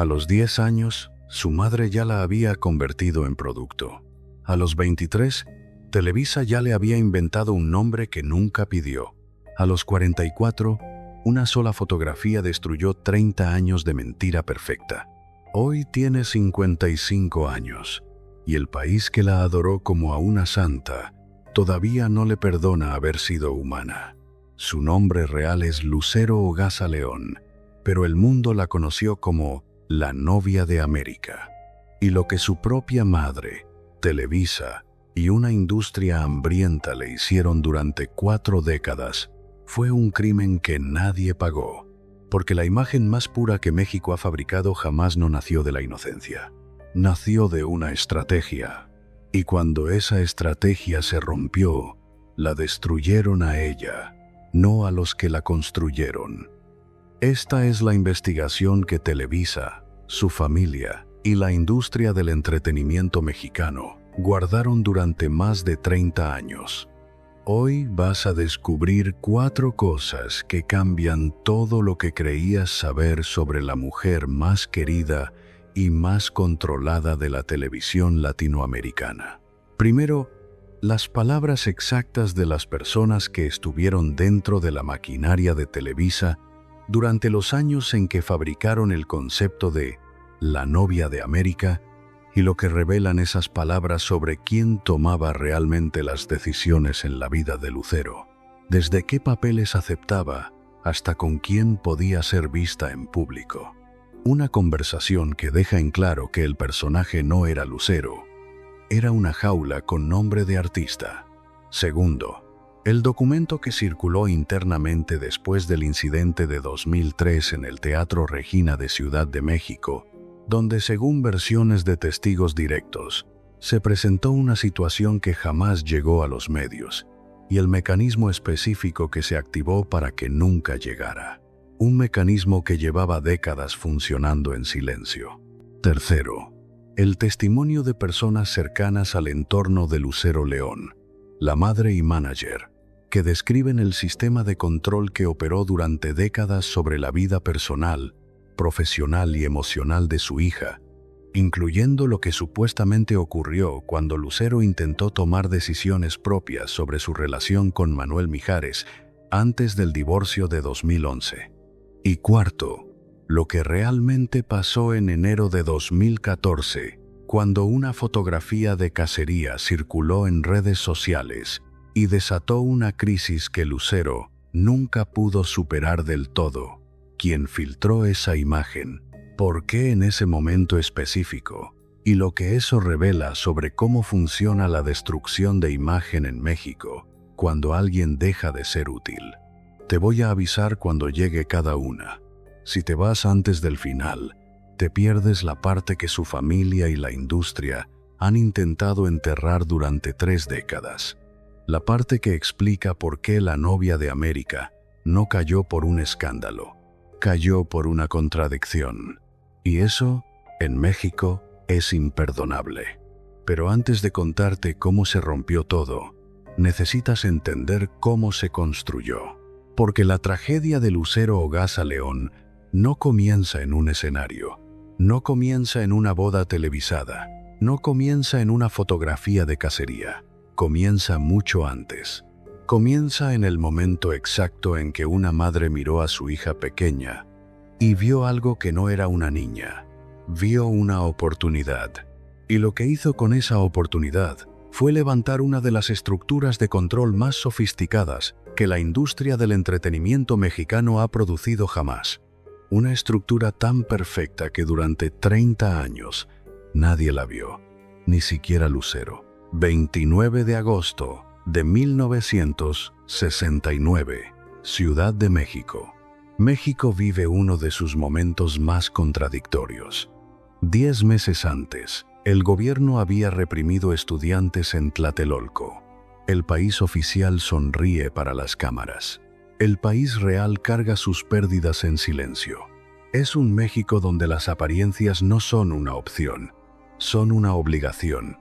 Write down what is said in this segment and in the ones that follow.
A los 10 años, su madre ya la había convertido en producto. A los 23, Televisa ya le había inventado un nombre que nunca pidió. A los 44, una sola fotografía destruyó 30 años de mentira perfecta. Hoy tiene 55 años, y el país que la adoró como a una santa todavía no le perdona haber sido humana. Su nombre real es Lucero Ogasa León, pero el mundo la conoció como la novia de América. Y lo que su propia madre, Televisa y una industria hambrienta le hicieron durante 4 décadas fue un crimen que nadie pagó, porque la imagen más pura que México ha fabricado jamás no nació de la inocencia. Nació de una estrategia, y cuando esa estrategia se rompió, la destruyeron a ella, no a los que la construyeron. Esta es la investigación que Televisa, su familia y la industria del entretenimiento mexicano guardaron durante más de 30 años. Hoy vas a descubrir 4 cosas que cambian todo lo que creías saber sobre la mujer más querida y más controlada de la televisión latinoamericana. Primero, las palabras exactas de las personas que estuvieron dentro de la maquinaria de Televisa durante los años en que fabricaron el concepto de la novia de América y lo que revelan esas palabras sobre quién tomaba realmente las decisiones en la vida de Lucero, desde qué papeles aceptaba hasta con quién podía ser vista en público. Una conversación que deja en claro que el personaje no era Lucero, era una jaula con nombre de artista. Segundo, el documento que circuló internamente después del incidente de 2003 en el Teatro Regina de Ciudad de México, donde según versiones de testigos directos, se presentó una situación que jamás llegó a los medios, y el mecanismo específico que se activó para que nunca llegara. Un mecanismo que llevaba décadas funcionando en silencio. Tercero, el testimonio de personas cercanas al entorno de Lucero León, la madre y manager, que describen el sistema de control que operó durante décadas sobre la vida personal, profesional y emocional de su hija, incluyendo lo que supuestamente ocurrió cuando Lucero intentó tomar decisiones propias sobre su relación con Manuel Mijares antes del divorcio de 2011. Y cuarto, lo que realmente pasó en enero de 2014, cuando una fotografía de cacería circuló en redes sociales y desató una crisis que Lucero nunca pudo superar del todo. ¿Quién filtró esa imagen? ¿Por qué en ese momento específico? Y lo que eso revela sobre cómo funciona la destrucción de imagen en México cuando alguien deja de ser útil. Te voy a avisar cuando llegue cada una. Si te vas antes del final, te pierdes la parte que su familia y la industria han intentado enterrar durante 3 décadas. La parte que explica por qué la novia de América no cayó por un escándalo, cayó por una contradicción. Y eso, en México, es imperdonable. Pero antes de contarte cómo se rompió todo, necesitas entender cómo se construyó. Porque la tragedia de Lucero Ogasa León no comienza en un escenario, no comienza en una boda televisada, no comienza en una fotografía de cacería, comienza mucho antes. Comienza en el momento exacto en que una madre miró a su hija pequeña y vio algo que no era una niña, vio una oportunidad. Y lo que hizo con esa oportunidad fue levantar una de las estructuras de control más sofisticadas que la industria del entretenimiento mexicano ha producido jamás. Una estructura tan perfecta que durante 30 años nadie la vio, ni siquiera Lucero. 29 de agosto de 1969, Ciudad de México. México vive uno de sus momentos más contradictorios. 10 meses antes, el gobierno había reprimido estudiantes en Tlatelolco. El país oficial sonríe para las cámaras. El país real carga sus pérdidas en silencio. Es un México donde las apariencias no son una opción, son una obligación.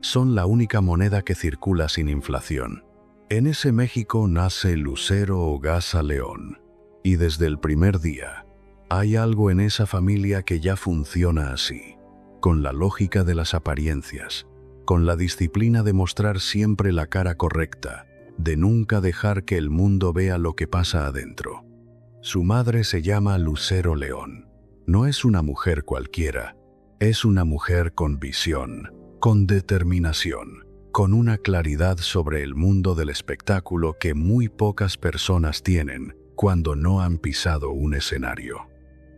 Son la única moneda que circula sin inflación. En ese México nace Lucero Ogasa León. Y desde el primer día, Hay algo en esa familia que ya funciona así, con la lógica de las apariencias, con la disciplina de mostrar siempre la cara correcta, de nunca dejar que el mundo vea lo que pasa adentro. Su madre se llama Lucero León. No es una mujer cualquiera, es una mujer con visión, con determinación, con una claridad sobre el mundo del espectáculo que muy pocas personas tienen cuando no han pisado un escenario.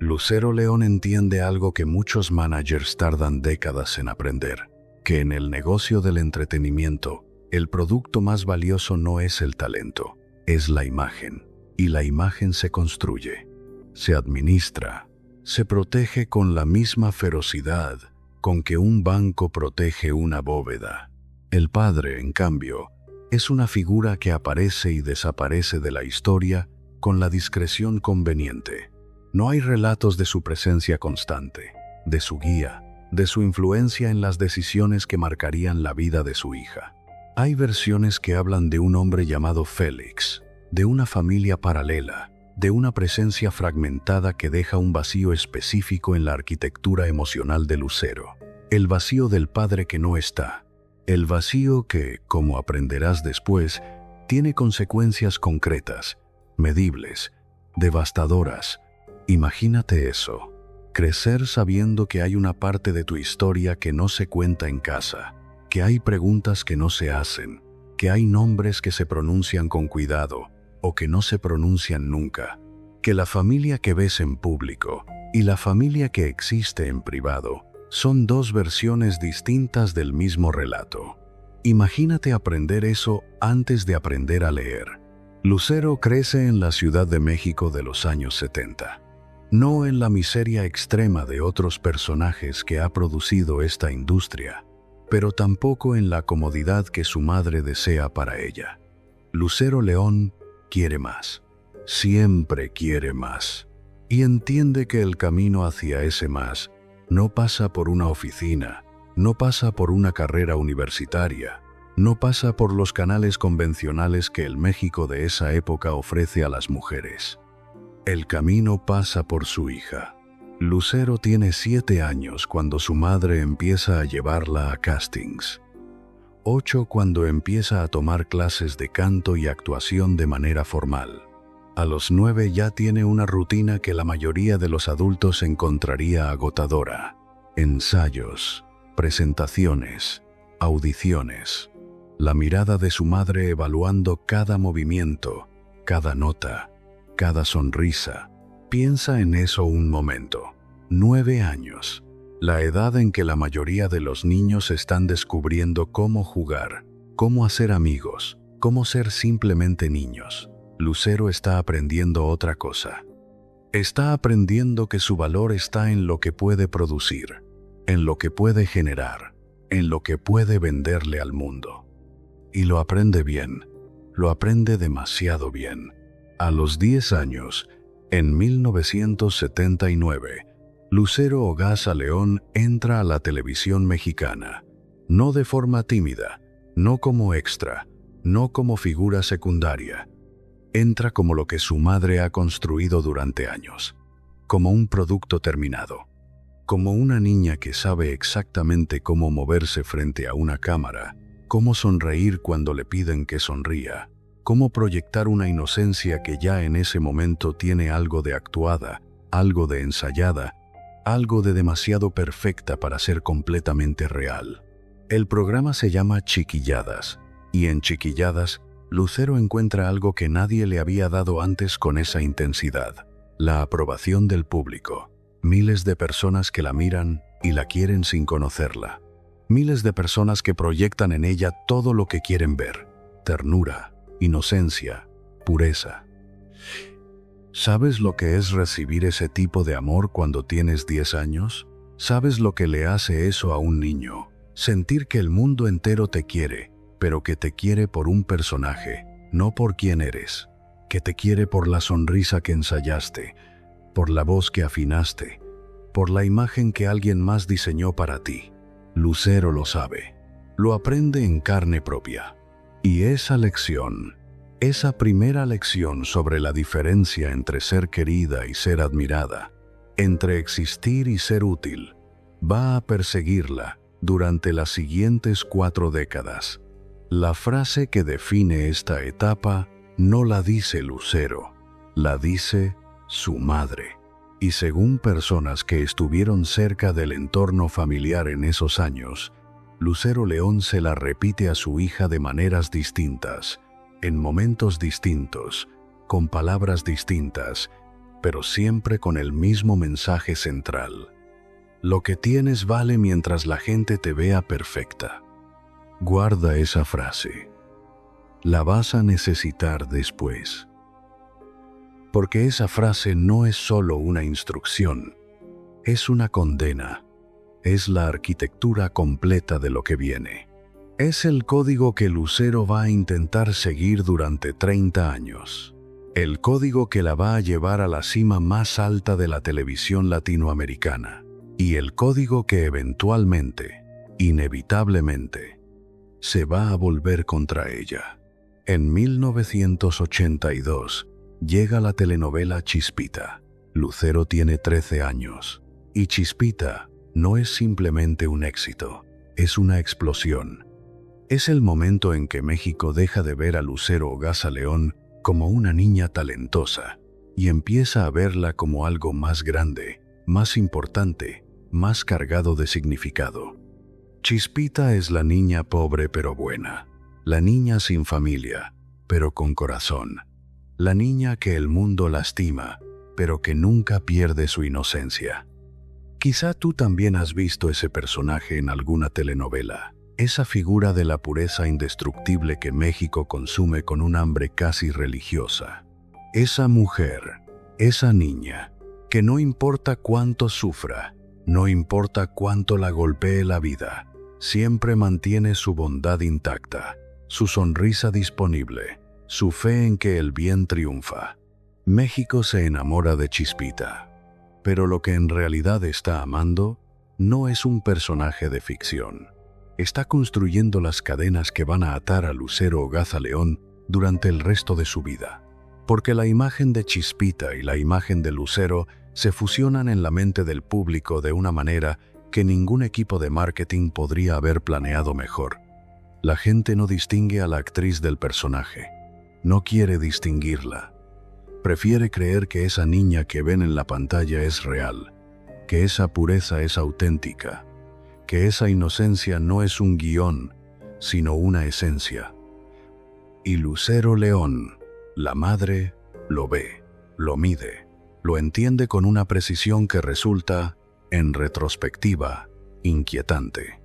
Lucero León entiende algo que muchos managers tardan décadas en aprender, que en el negocio del entretenimiento, el producto más valioso no es el talento, es la imagen, y la imagen se construye, se administra, se protege con la misma ferocidad con que un banco protege una bóveda. El padre, en cambio, es una figura que aparece y desaparece de la historia con la discreción conveniente. No hay relatos de su presencia constante, de su guía, de su influencia en las decisiones que marcarían la vida de su hija. Hay versiones que hablan de un hombre llamado Félix, de una familia paralela, de una presencia fragmentada que deja un vacío específico en la arquitectura emocional de Lucero. El vacío del padre que no está. El vacío que, como aprenderás después, tiene consecuencias concretas, medibles, devastadoras. Imagínate eso, crecer sabiendo que hay una parte de tu historia que no se cuenta en casa, que hay preguntas que no se hacen, que hay nombres que se pronuncian con cuidado o que no se pronuncian nunca, que la familia que ves en público y la familia que existe en privado son dos versiones distintas del mismo relato. Imagínate aprender eso antes de aprender a leer. Lucero crece en la Ciudad de México de los años 70. No en la miseria extrema de otros personajes que ha producido esta industria, pero tampoco en la comodidad que su madre desea para ella. Lucero León quiere más. Siempre quiere más. Y entiende que el camino hacia ese más no pasa por una oficina, no pasa por una carrera universitaria, no pasa por los canales convencionales que el México de esa época ofrece a las mujeres. El camino pasa por su hija. Lucero tiene 7 años cuando su madre empieza a llevarla a castings. 8 cuando empieza a tomar clases de canto y actuación de manera formal. A los 9 ya tiene una rutina que la mayoría de los adultos encontraría agotadora. Ensayos, presentaciones, audiciones. La mirada de su madre evaluando cada movimiento, cada nota, cada sonrisa. Piensa en eso un momento. 9 años. La edad en que la mayoría de los niños están descubriendo cómo jugar, cómo hacer amigos, cómo ser simplemente niños. Lucero está aprendiendo otra cosa. Está aprendiendo que su valor está en lo que puede producir, en lo que puede generar, en lo que puede venderle al mundo. Y lo aprende bien, lo aprende demasiado bien. A los 10 años, en 1979, Lucero Ogasa León entra a la televisión mexicana, no de forma tímida, no como extra, no como figura secundaria. Entra como lo que su madre ha construido durante años, como un producto terminado, como una niña que sabe exactamente cómo moverse frente a una cámara, cómo sonreír cuando le piden que sonría, cómo proyectar una inocencia que ya en ese momento tiene algo de actuada, algo de ensayada, algo de demasiado perfecta para ser completamente real. El programa se llama Chiquilladas, y en Chiquilladas, Lucero encuentra algo que nadie le había dado antes con esa intensidad: la aprobación del público. Miles de personas que la miran y la quieren sin conocerla. Miles de personas que proyectan en ella todo lo que quieren ver: ternura, inocencia, pureza. ¿Sabes lo que es recibir ese tipo de amor cuando tienes 10 años? ¿Sabes lo que le hace eso a un niño? Sentir que el mundo entero te quiere, pero que te quiere por un personaje, no por quién eres. Que te quiere por la sonrisa que ensayaste, por la voz que afinaste, por la imagen que alguien más diseñó para ti. Lucero lo sabe, lo aprende en carne propia. Y esa lección, esa primera lección sobre la diferencia entre ser querida y ser admirada, entre existir y ser útil, va a perseguirla durante las siguientes 4 décadas. La frase que define esta etapa no la dice Lucero, la dice su madre. Y según personas que estuvieron cerca del entorno familiar en esos años, Lucero León se la repite a su hija de maneras distintas, en momentos distintos, con palabras distintas, pero siempre con el mismo mensaje central. Lo que tienes vale mientras la gente te vea perfecta. Guarda esa frase. La vas a necesitar después. Porque esa frase no es solo una instrucción, es una condena, es la arquitectura completa de lo que viene. Es el código que Lucero va a intentar seguir durante 30 años. El código que la va a llevar a la cima más alta de la televisión latinoamericana. Y el código que eventualmente, inevitablemente, se va a volver contra ella. En 1982, llega la telenovela Chispita. Lucero tiene 13 años. Y Chispita no es simplemente un éxito, es una explosión. Es el momento en que México deja de ver a Lucero Ogasa León como una niña talentosa y empieza a verla como algo más grande, más importante, más cargado de significado. Chispita es la niña pobre pero buena, la niña sin familia, pero con corazón, la niña que el mundo lastima, pero que nunca pierde su inocencia. Quizá tú también has visto ese personaje en alguna telenovela, esa figura de la pureza indestructible que México consume con un hambre casi religiosa. Esa mujer, esa niña, que no importa cuánto sufra, no importa cuánto la golpee la vida, siempre mantiene su bondad intacta, su sonrisa disponible, su fe en que el bien triunfa. México se enamora de Chispita, pero lo que en realidad está amando no es un personaje de ficción. Está construyendo las cadenas que van a atar a Lucero Ogasa León durante el resto de su vida. Porque la imagen de Chispita y la imagen de Lucero se fusionan en la mente del público de una manera que ningún equipo de marketing podría haber planeado mejor. La gente no distingue a la actriz del personaje. No quiere distinguirla. Prefiere creer que esa niña que ven en la pantalla es real, que esa pureza es auténtica, que esa inocencia no es un guión, sino una esencia. Y Lucero León, la madre, lo ve, lo mide, lo entiende con una precisión que resulta, en retrospectiva, inquietante.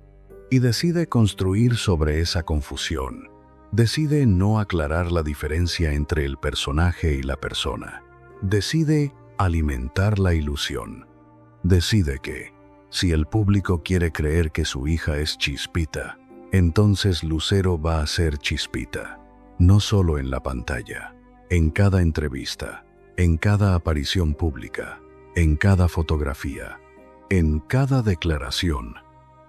Y decide construir sobre esa confusión. Decide no aclarar la diferencia entre el personaje y la persona. Decide alimentar la ilusión. Decide que, si el público quiere creer que su hija es Chispita, entonces Lucero va a ser Chispita. No solo en la pantalla, en cada entrevista, en cada aparición pública, en cada fotografía, en cada declaración.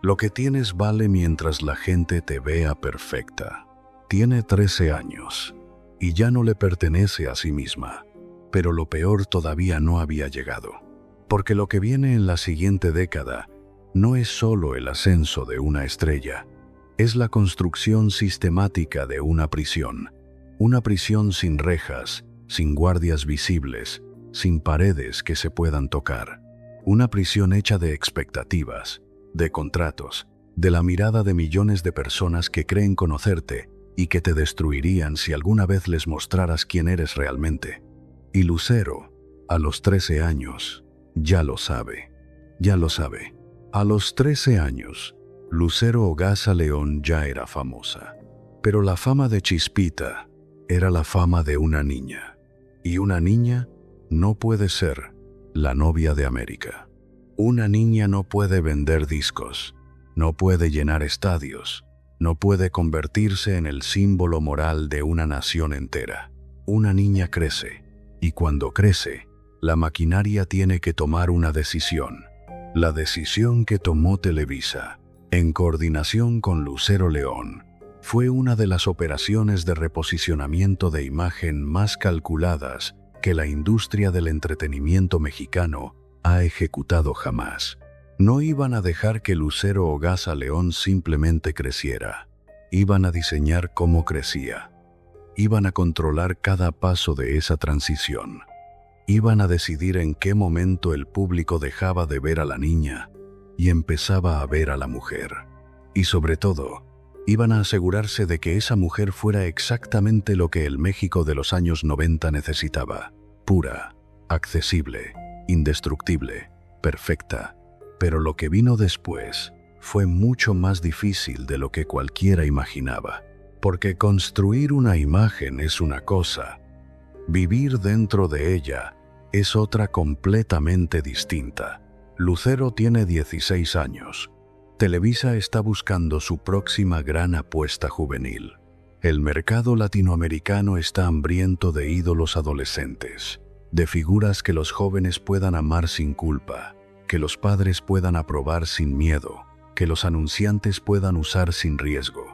Lo que tienes vale mientras la gente te vea perfecta. Tiene 13 años y ya no le pertenece a sí misma, pero lo peor todavía no había llegado. Porque lo que viene en la siguiente década no es solo el ascenso de una estrella, es la construcción sistemática de una prisión sin rejas, sin guardias visibles, sin paredes que se puedan tocar. Una prisión hecha de expectativas, de contratos, de la mirada de millones de personas que creen conocerte y que te destruirían si alguna vez les mostraras quién eres realmente. Y Lucero, a los 13 años, ya lo sabe. A los 13 años, Lucero Ogasa León ya era famosa. Pero la fama de Chispita era la fama de una niña. Y una niña no puede ser la novia de América. Una niña no puede vender discos, no puede llenar estadios, no puede convertirse en el símbolo moral de una nación entera. Una niña crece, y cuando crece, la maquinaria tiene que tomar una decisión. La decisión que tomó Televisa, en coordinación con Lucero León, fue una de las operaciones de reposicionamiento de imagen más calculadas que la industria del entretenimiento mexicano ha ejecutado jamás. No iban a dejar que Lucero Ogasa León simplemente creciera. Iban a diseñar cómo crecía. Iban a controlar cada paso de esa transición. Iban a decidir en qué momento el público dejaba de ver a la niña y empezaba a ver a la mujer. Y sobre todo, iban a asegurarse de que esa mujer fuera exactamente lo que el México de los años 90 necesitaba: pura, accesible, indestructible, perfecta. Pero lo que vino después fue mucho más difícil de lo que cualquiera imaginaba, porque construir una imagen es una cosa, vivir dentro de ella es otra completamente distinta. Lucero tiene 16 años. Televisa está buscando su próxima gran apuesta juvenil. El mercado latinoamericano está hambriento de ídolos adolescentes, de figuras que los jóvenes puedan amar sin culpa, que los padres puedan aprobar sin miedo, que los anunciantes puedan usar sin riesgo.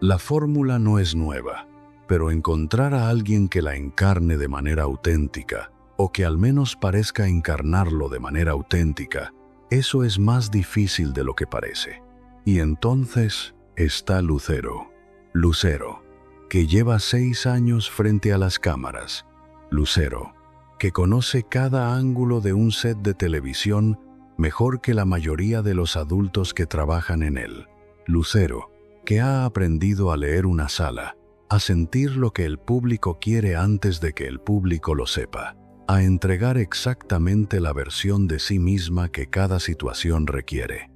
La fórmula no es nueva, pero encontrar a alguien que la encarne de manera auténtica, o que al menos parezca encarnarlo de manera auténtica, eso es más difícil de lo que parece. Y entonces está Lucero. Lucero, que lleva 6 años frente a las cámaras. Lucero, que conoce cada ángulo de un set de televisión mejor que la mayoría de los adultos que trabajan en él. Lucero, que ha aprendido a leer una sala, a sentir lo que el público quiere antes de que el público lo sepa, a entregar exactamente la versión de sí misma que cada situación requiere.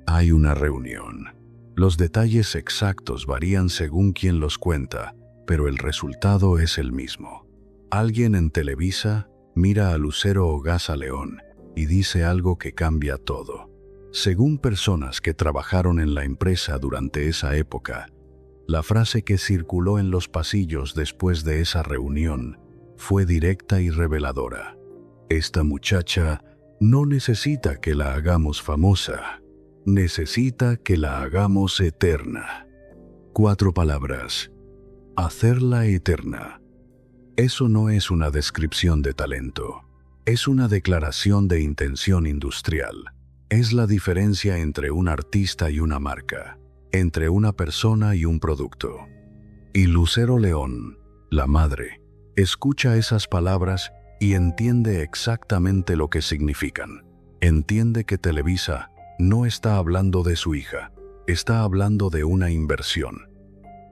Hay una reunión. Los detalles exactos varían según quien los cuenta, pero el resultado es el mismo. Alguien en Televisa mira a Lucero Ogasa León y dice algo que cambia todo. Según personas que trabajaron en la empresa durante esa época, la frase que circuló en los pasillos después de esa reunión fue directa y reveladora. Esta muchacha no necesita que la hagamos famosa, necesita que la hagamos eterna. 4 palabras: hacerla eterna. Eso no es una descripción de talento, es una declaración de intención industrial. Es la diferencia entre un artista y una marca, entre una persona y un producto. Y Lucero León, la madre, escucha esas palabras y entiende exactamente lo que significan. Entiende que Televisa no está hablando de su hija, está hablando de una inversión.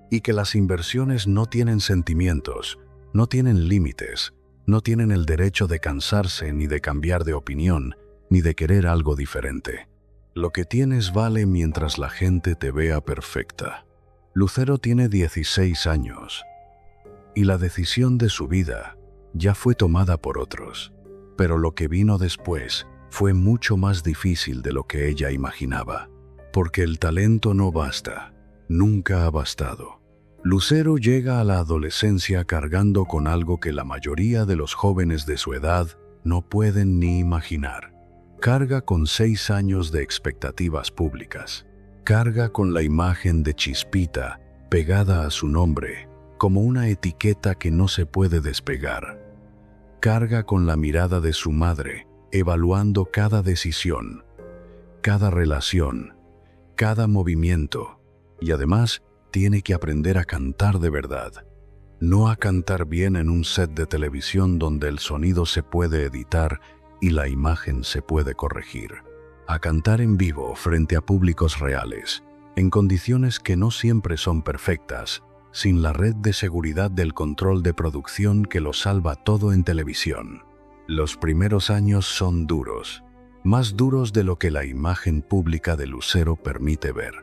Y que las inversiones no tienen sentimientos, no tienen límites, no tienen el derecho de cansarse ni de cambiar de opinión, ni de querer algo diferente. Lo que tienes vale mientras la gente te vea perfecta. Lucero tiene 16 años. Y la decisión de su vida ya fue tomada por otros. Pero lo que vino después fue mucho más difícil de lo que ella imaginaba. Porque el talento no basta, nunca ha bastado. Lucero llega a la adolescencia cargando con algo que la mayoría de los jóvenes de su edad no pueden ni imaginar. Carga con 6 años de expectativas públicas. Carga con la imagen de Chispita pegada a su nombre, como una etiqueta que no se puede despegar. Carga con la mirada de su madre, evaluando cada decisión, cada relación, cada movimiento, y además tiene que aprender a cantar de verdad. No a cantar bien en un set de televisión donde el sonido se puede editar y la imagen se puede corregir. A cantar en vivo frente a públicos reales, en condiciones que no siempre son perfectas, sin la red de seguridad del control de producción que lo salva todo en televisión. Los primeros años son duros, más duros de lo que la imagen pública de Lucero permite ver.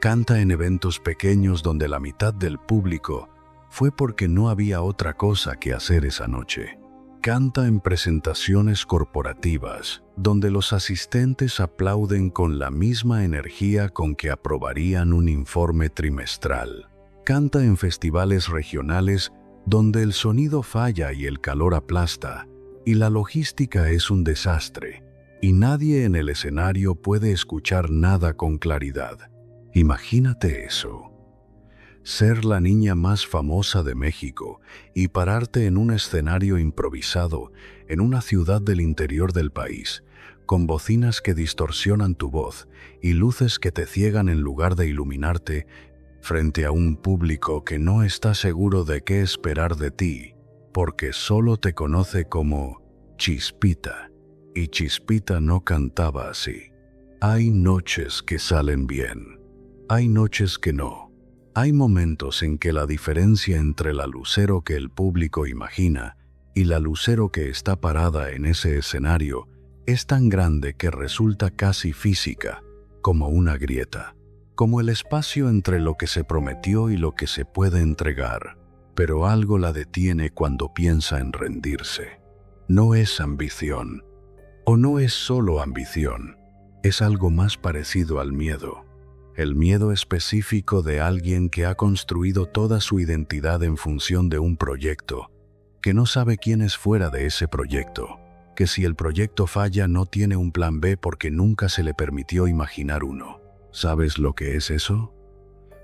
Canta en eventos pequeños donde la mitad del público fue porque no había otra cosa que hacer esa noche. Canta en presentaciones corporativas, donde los asistentes aplauden con la misma energía con que aprobarían un informe trimestral. Canta en festivales regionales, donde el sonido falla y el calor aplasta, y la logística es un desastre, y nadie en el escenario puede escuchar nada con claridad. Imagínate eso. Ser la niña más famosa de México y pararte en un escenario improvisado en una ciudad del interior del país, con bocinas que distorsionan tu voz y luces que te ciegan en lugar de iluminarte, frente a un público que no está seguro de qué esperar de ti, porque solo te conoce como Chispita, y Chispita no cantaba así. Hay noches que salen bien, hay noches que no. Hay momentos en que la diferencia entre la Lucero que el público imagina y la Lucero que está parada en ese escenario es tan grande que resulta casi física, como una grieta, como el espacio entre lo que se prometió y lo que se puede entregar, pero algo la detiene cuando piensa en rendirse. No es ambición, o no es solo ambición, es algo más parecido al miedo. El miedo específico de alguien que ha construido toda su identidad en función de un proyecto, que no sabe quién es fuera de ese proyecto, que si el proyecto falla no tiene un plan B porque nunca se le permitió imaginar uno. ¿Sabes lo que es eso?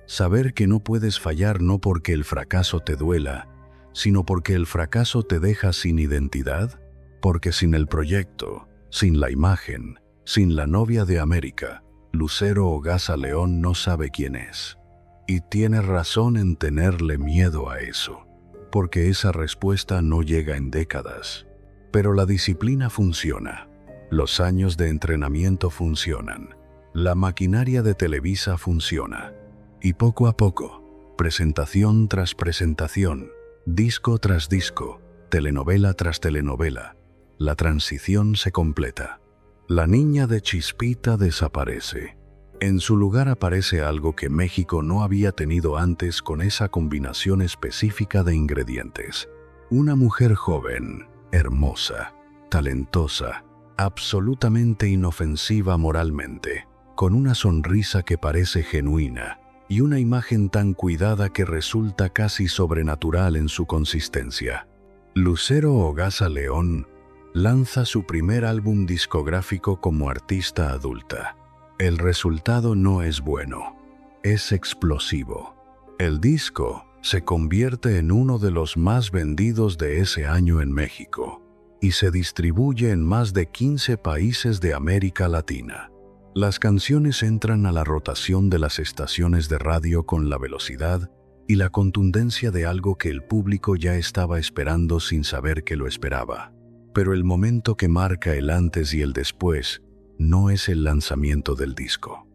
Saber que no puedes fallar no porque el fracaso te duela, sino porque el fracaso te deja sin identidad, porque sin el proyecto, sin la imagen, sin la novia de América, Lucero Ogasa León no sabe quién es. Y tiene razón en tenerle miedo a eso, porque esa respuesta no llega en décadas. Pero la disciplina funciona, los años de entrenamiento funcionan, la maquinaria de Televisa funciona. Y poco a poco, presentación tras presentación, disco tras disco, telenovela tras telenovela, la transición se completa. La niña de Chispita desaparece. En su lugar aparece algo que México no había tenido antes con esa combinación específica de ingredientes. Una mujer joven, hermosa, talentosa, absolutamente inofensiva moralmente, con una sonrisa que parece genuina y una imagen tan cuidada que resulta casi sobrenatural en su consistencia. Lucero Ogasa León lanza su primer álbum discográfico como artista adulta. El resultado no es bueno, es explosivo. El disco se convierte en uno de los más vendidos de ese año en México y se distribuye en más de 15 países de América Latina. Las canciones entran a la rotación de las estaciones de radio con la velocidad y la contundencia de algo que el público ya estaba esperando sin saber que lo esperaba. Pero el momento que marca el antes y el después no es el lanzamiento del disco.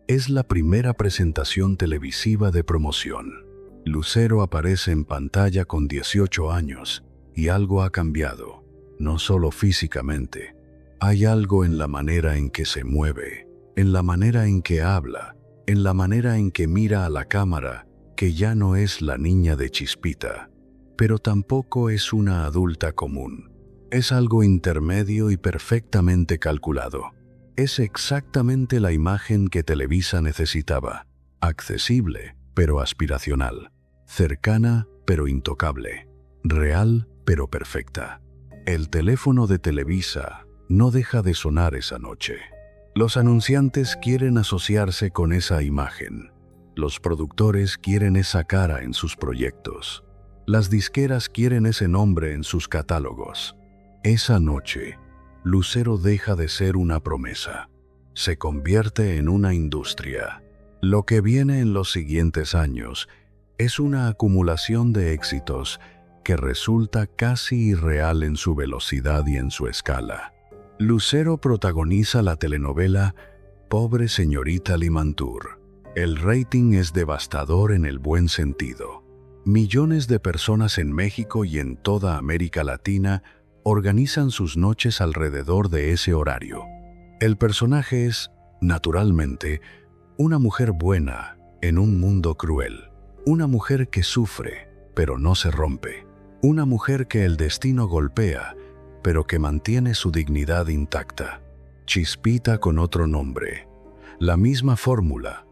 Es la primera presentación televisiva de promoción. Lucero aparece en pantalla con 18 años y algo ha cambiado, no solo físicamente. Hay algo en la manera en que se mueve, en la manera en que habla, en la manera en que mira a la cámara, que ya no es la niña de Chispita, pero tampoco es una adulta común. Es algo intermedio y perfectamente calculado. Es exactamente la imagen que Televisa necesitaba. Accesible, pero aspiracional. Cercana, pero intocable. Real, pero perfecta. El teléfono de Televisa no deja de sonar esa noche. Los anunciantes quieren asociarse con esa imagen. Los productores quieren esa cara en sus proyectos. Las disqueras quieren ese nombre en sus catálogos. Esa noche, Lucero deja de ser una promesa. Se convierte en una industria. Lo que viene en los siguientes años es una acumulación de éxitos que resulta casi irreal en su velocidad y en su escala. Lucero protagoniza la telenovela Pobre Señorita Limantur. El rating es devastador en el buen sentido. Millones de personas en México y en toda América Latina organizan sus noches alrededor de ese horario. El personaje es, naturalmente, una mujer buena en un mundo cruel. Una mujer que sufre, pero no se rompe. Una mujer que el destino golpea, pero que mantiene su dignidad intacta. Chispita con otro nombre. La misma fórmula,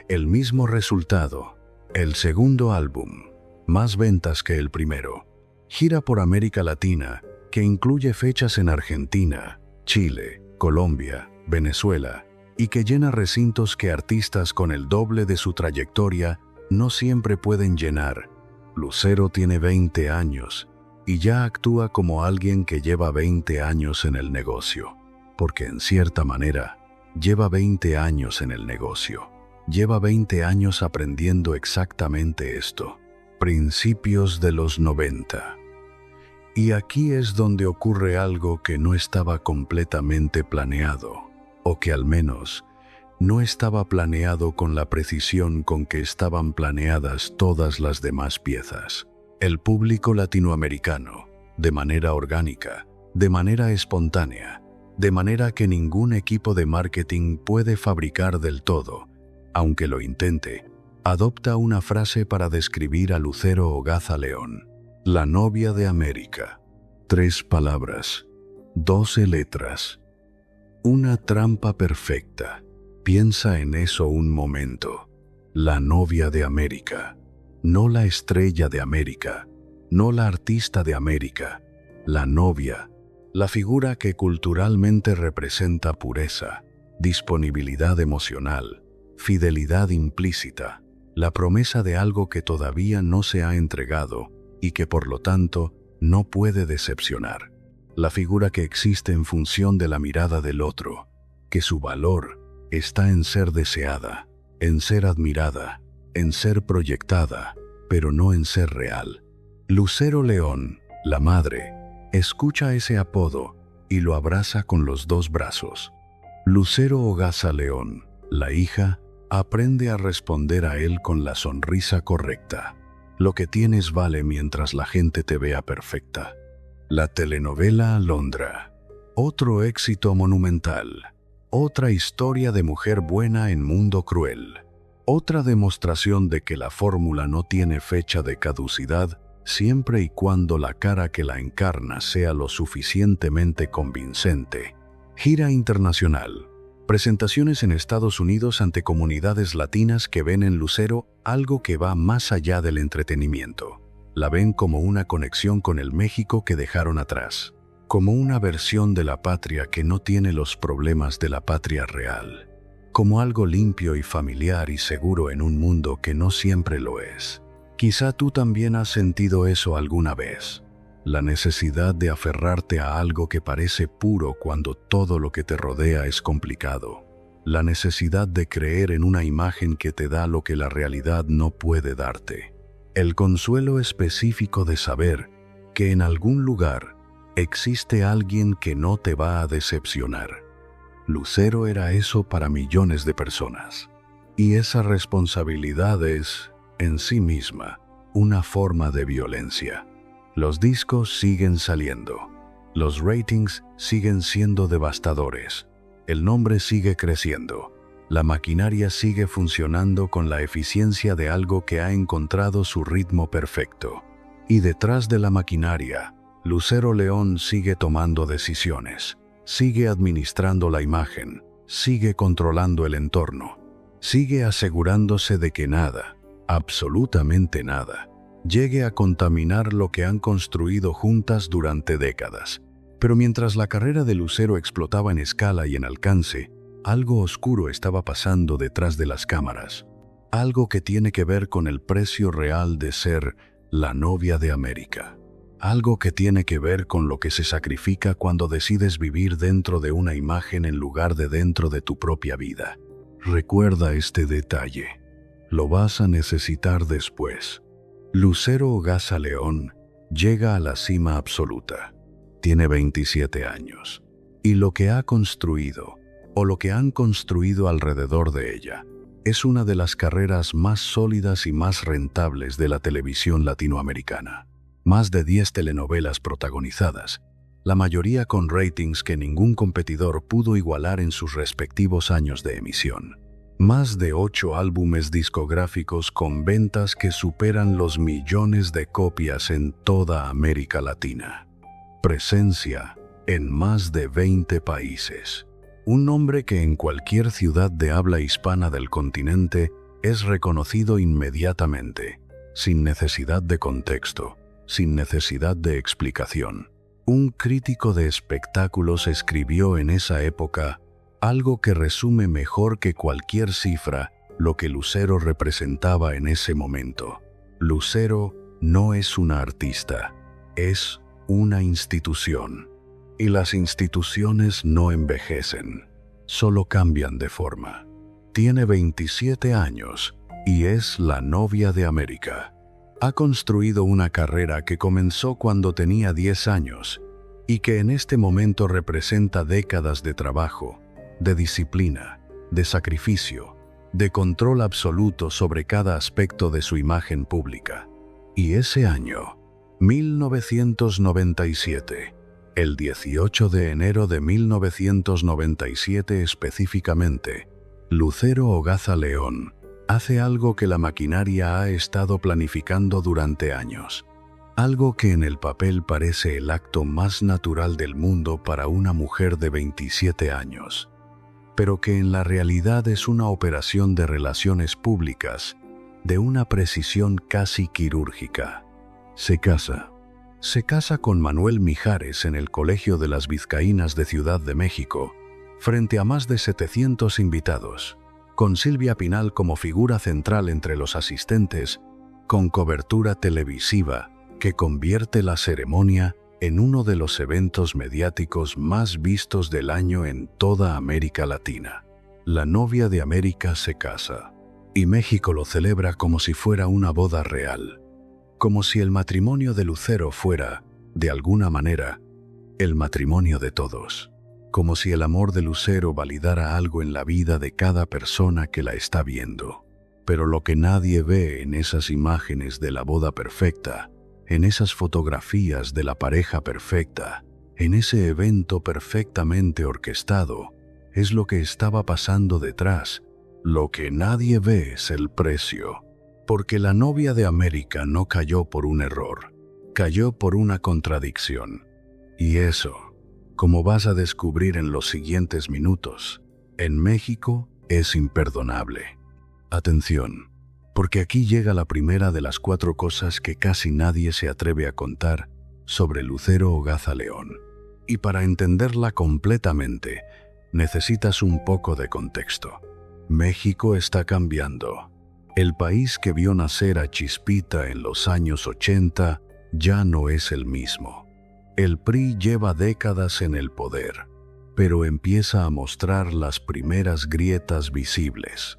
el mismo resultado. El segundo álbum, más ventas que el primero. Gira por América Latina, que incluye fechas en Argentina, Chile, Colombia, Venezuela, y que llena recintos que artistas con el doble de su trayectoria no siempre pueden llenar. Lucero tiene 20 años y ya actúa como alguien que lleva 20 años en el negocio. porque en cierta manera lleva 20 años en el negocio. Lleva 20 años aprendiendo exactamente esto. Principios de los 90. Y aquí es donde ocurre algo que no estaba completamente planeado, o que al menos no estaba planeado con la precisión con que estaban planeadas todas las demás piezas. El público latinoamericano, de manera orgánica, de manera espontánea, de manera que ningún equipo de marketing puede fabricar del todo, aunque lo intente, adopta una frase para describir a Lucero Hogaza León, la novia de América. 3 palabras, 12 letras. Una trampa perfecta. Piensa en eso un momento. La novia de América. No la estrella de América, no la artista de América, la novia, la figura que culturalmente representa pureza, disponibilidad emocional, fidelidad implícita, la promesa de algo que todavía no se ha entregado y que por lo tanto no puede decepcionar, la figura que existe en función de la mirada del otro, que su valor está en ser deseada, en ser admirada, en ser proyectada, pero no en ser real. Lucero León, la madre, escucha ese apodo y lo abraza con los 2 brazos. Lucero Hogaza León, la hija, aprende a responder a él con la sonrisa correcta. Lo que tienes vale mientras la gente te vea perfecta. La telenovela Alondra. Otro éxito monumental. Otra historia de mujer buena en mundo cruel. Otra demostración de que la fórmula no tiene fecha de caducidad siempre y cuando la cara que la encarna sea lo suficientemente convincente. Gira internacional. Presentaciones en Estados Unidos ante comunidades latinas que ven en Lucero algo que va más allá del entretenimiento. La ven como una conexión con el México que dejaron atrás, como una versión de la patria que no tiene los problemas de la patria real, como algo limpio y familiar y seguro en un mundo que no siempre lo es. Quizá tú también has sentido eso alguna vez. La necesidad de aferrarte a algo que parece puro cuando todo lo que te rodea es complicado. La necesidad de creer en una imagen que te da lo que la realidad no puede darte. El consuelo específico de saber que en algún lugar existe alguien que no te va a decepcionar. Lucero era eso para millones de personas. Y esa responsabilidad es, en sí misma, una forma de violencia. Los discos siguen saliendo. Los ratings siguen siendo devastadores. El nombre sigue creciendo. La maquinaria sigue funcionando con la eficiencia de algo que ha encontrado su ritmo perfecto. Y detrás de la maquinaria, Lucero León sigue tomando decisiones. Sigue administrando la imagen. Sigue controlando el entorno. Sigue asegurándose de que nada, absolutamente nada, llegue a contaminar lo que han construido juntas durante décadas. Pero mientras la carrera de Lucero explotaba en escala y en alcance, algo oscuro estaba pasando detrás de las cámaras. Algo que tiene que ver con el precio real de ser la novia de América. Algo que tiene que ver con lo que se sacrifica cuando decides vivir dentro de una imagen en lugar de dentro de tu propia vida. Recuerda este detalle. Lo vas a necesitar después. Lucero Hogaza León llega a la cima absoluta. Tiene 27 años. Y lo que ha construido, o lo que han construido alrededor de ella, es una de las carreras más sólidas y más rentables de la televisión latinoamericana. Más de 10 telenovelas protagonizadas, la mayoría con ratings que ningún competidor pudo igualar en sus respectivos años de emisión. Más de 8 álbumes discográficos con ventas que superan los millones de copias en toda América Latina. Presencia en más de 20 países. Un nombre que en cualquier ciudad de habla hispana del continente es reconocido inmediatamente, sin necesidad de contexto, sin necesidad de explicación. Un crítico de espectáculos escribió en esa época algo que resume mejor que cualquier cifra lo que Lucero representaba en ese momento. Lucero no es una artista, es una institución. Y las instituciones no envejecen, solo cambian de forma. Tiene 27 años y es la novia de América. Ha construido una carrera que comenzó cuando tenía 10 años y que en este momento representa décadas de trabajo, de disciplina, de sacrificio, de control absoluto sobre cada aspecto de su imagen pública. Y ese año, 1997, el 18 de enero de 1997 específicamente, Lucero Hogaza León hace algo que la maquinaria ha estado planificando durante años. Algo que en el papel parece el acto más natural del mundo para una mujer de 27 años, pero que en la realidad es una operación de relaciones públicas de una precisión casi quirúrgica. Se casa con Manuel Mijares en el Colegio de las Vizcaínas de Ciudad de México, frente a más de 700 invitados, con Silvia Pinal como figura central entre los asistentes, con cobertura televisiva que convierte la ceremonia en uno de los eventos mediáticos más vistos del año en toda América Latina. La novia de América se casa, y México lo celebra como si fuera una boda real, como si el matrimonio de Lucero fuera, de alguna manera, el matrimonio de todos, como si el amor de Lucero validara algo en la vida de cada persona que la está viendo. Pero lo que nadie ve en esas imágenes de la boda perfecta, en esas fotografías de la pareja perfecta, en ese evento perfectamente orquestado, es lo que estaba pasando detrás. Lo que nadie ve es el precio, porque la novia de América no cayó por un error, cayó por una contradicción. Y eso, como vas a descubrir en los siguientes minutos, en México es imperdonable. Atención, porque aquí llega la primera de las 4 cosas que casi nadie se atreve a contar sobre Lucero Hogaza León. Y para entenderla completamente, necesitas un poco de contexto. México está cambiando. El país que vio nacer a Chispita en los años 80 ya no es el mismo. El PRI lleva décadas en el poder, pero empieza a mostrar las primeras grietas visibles.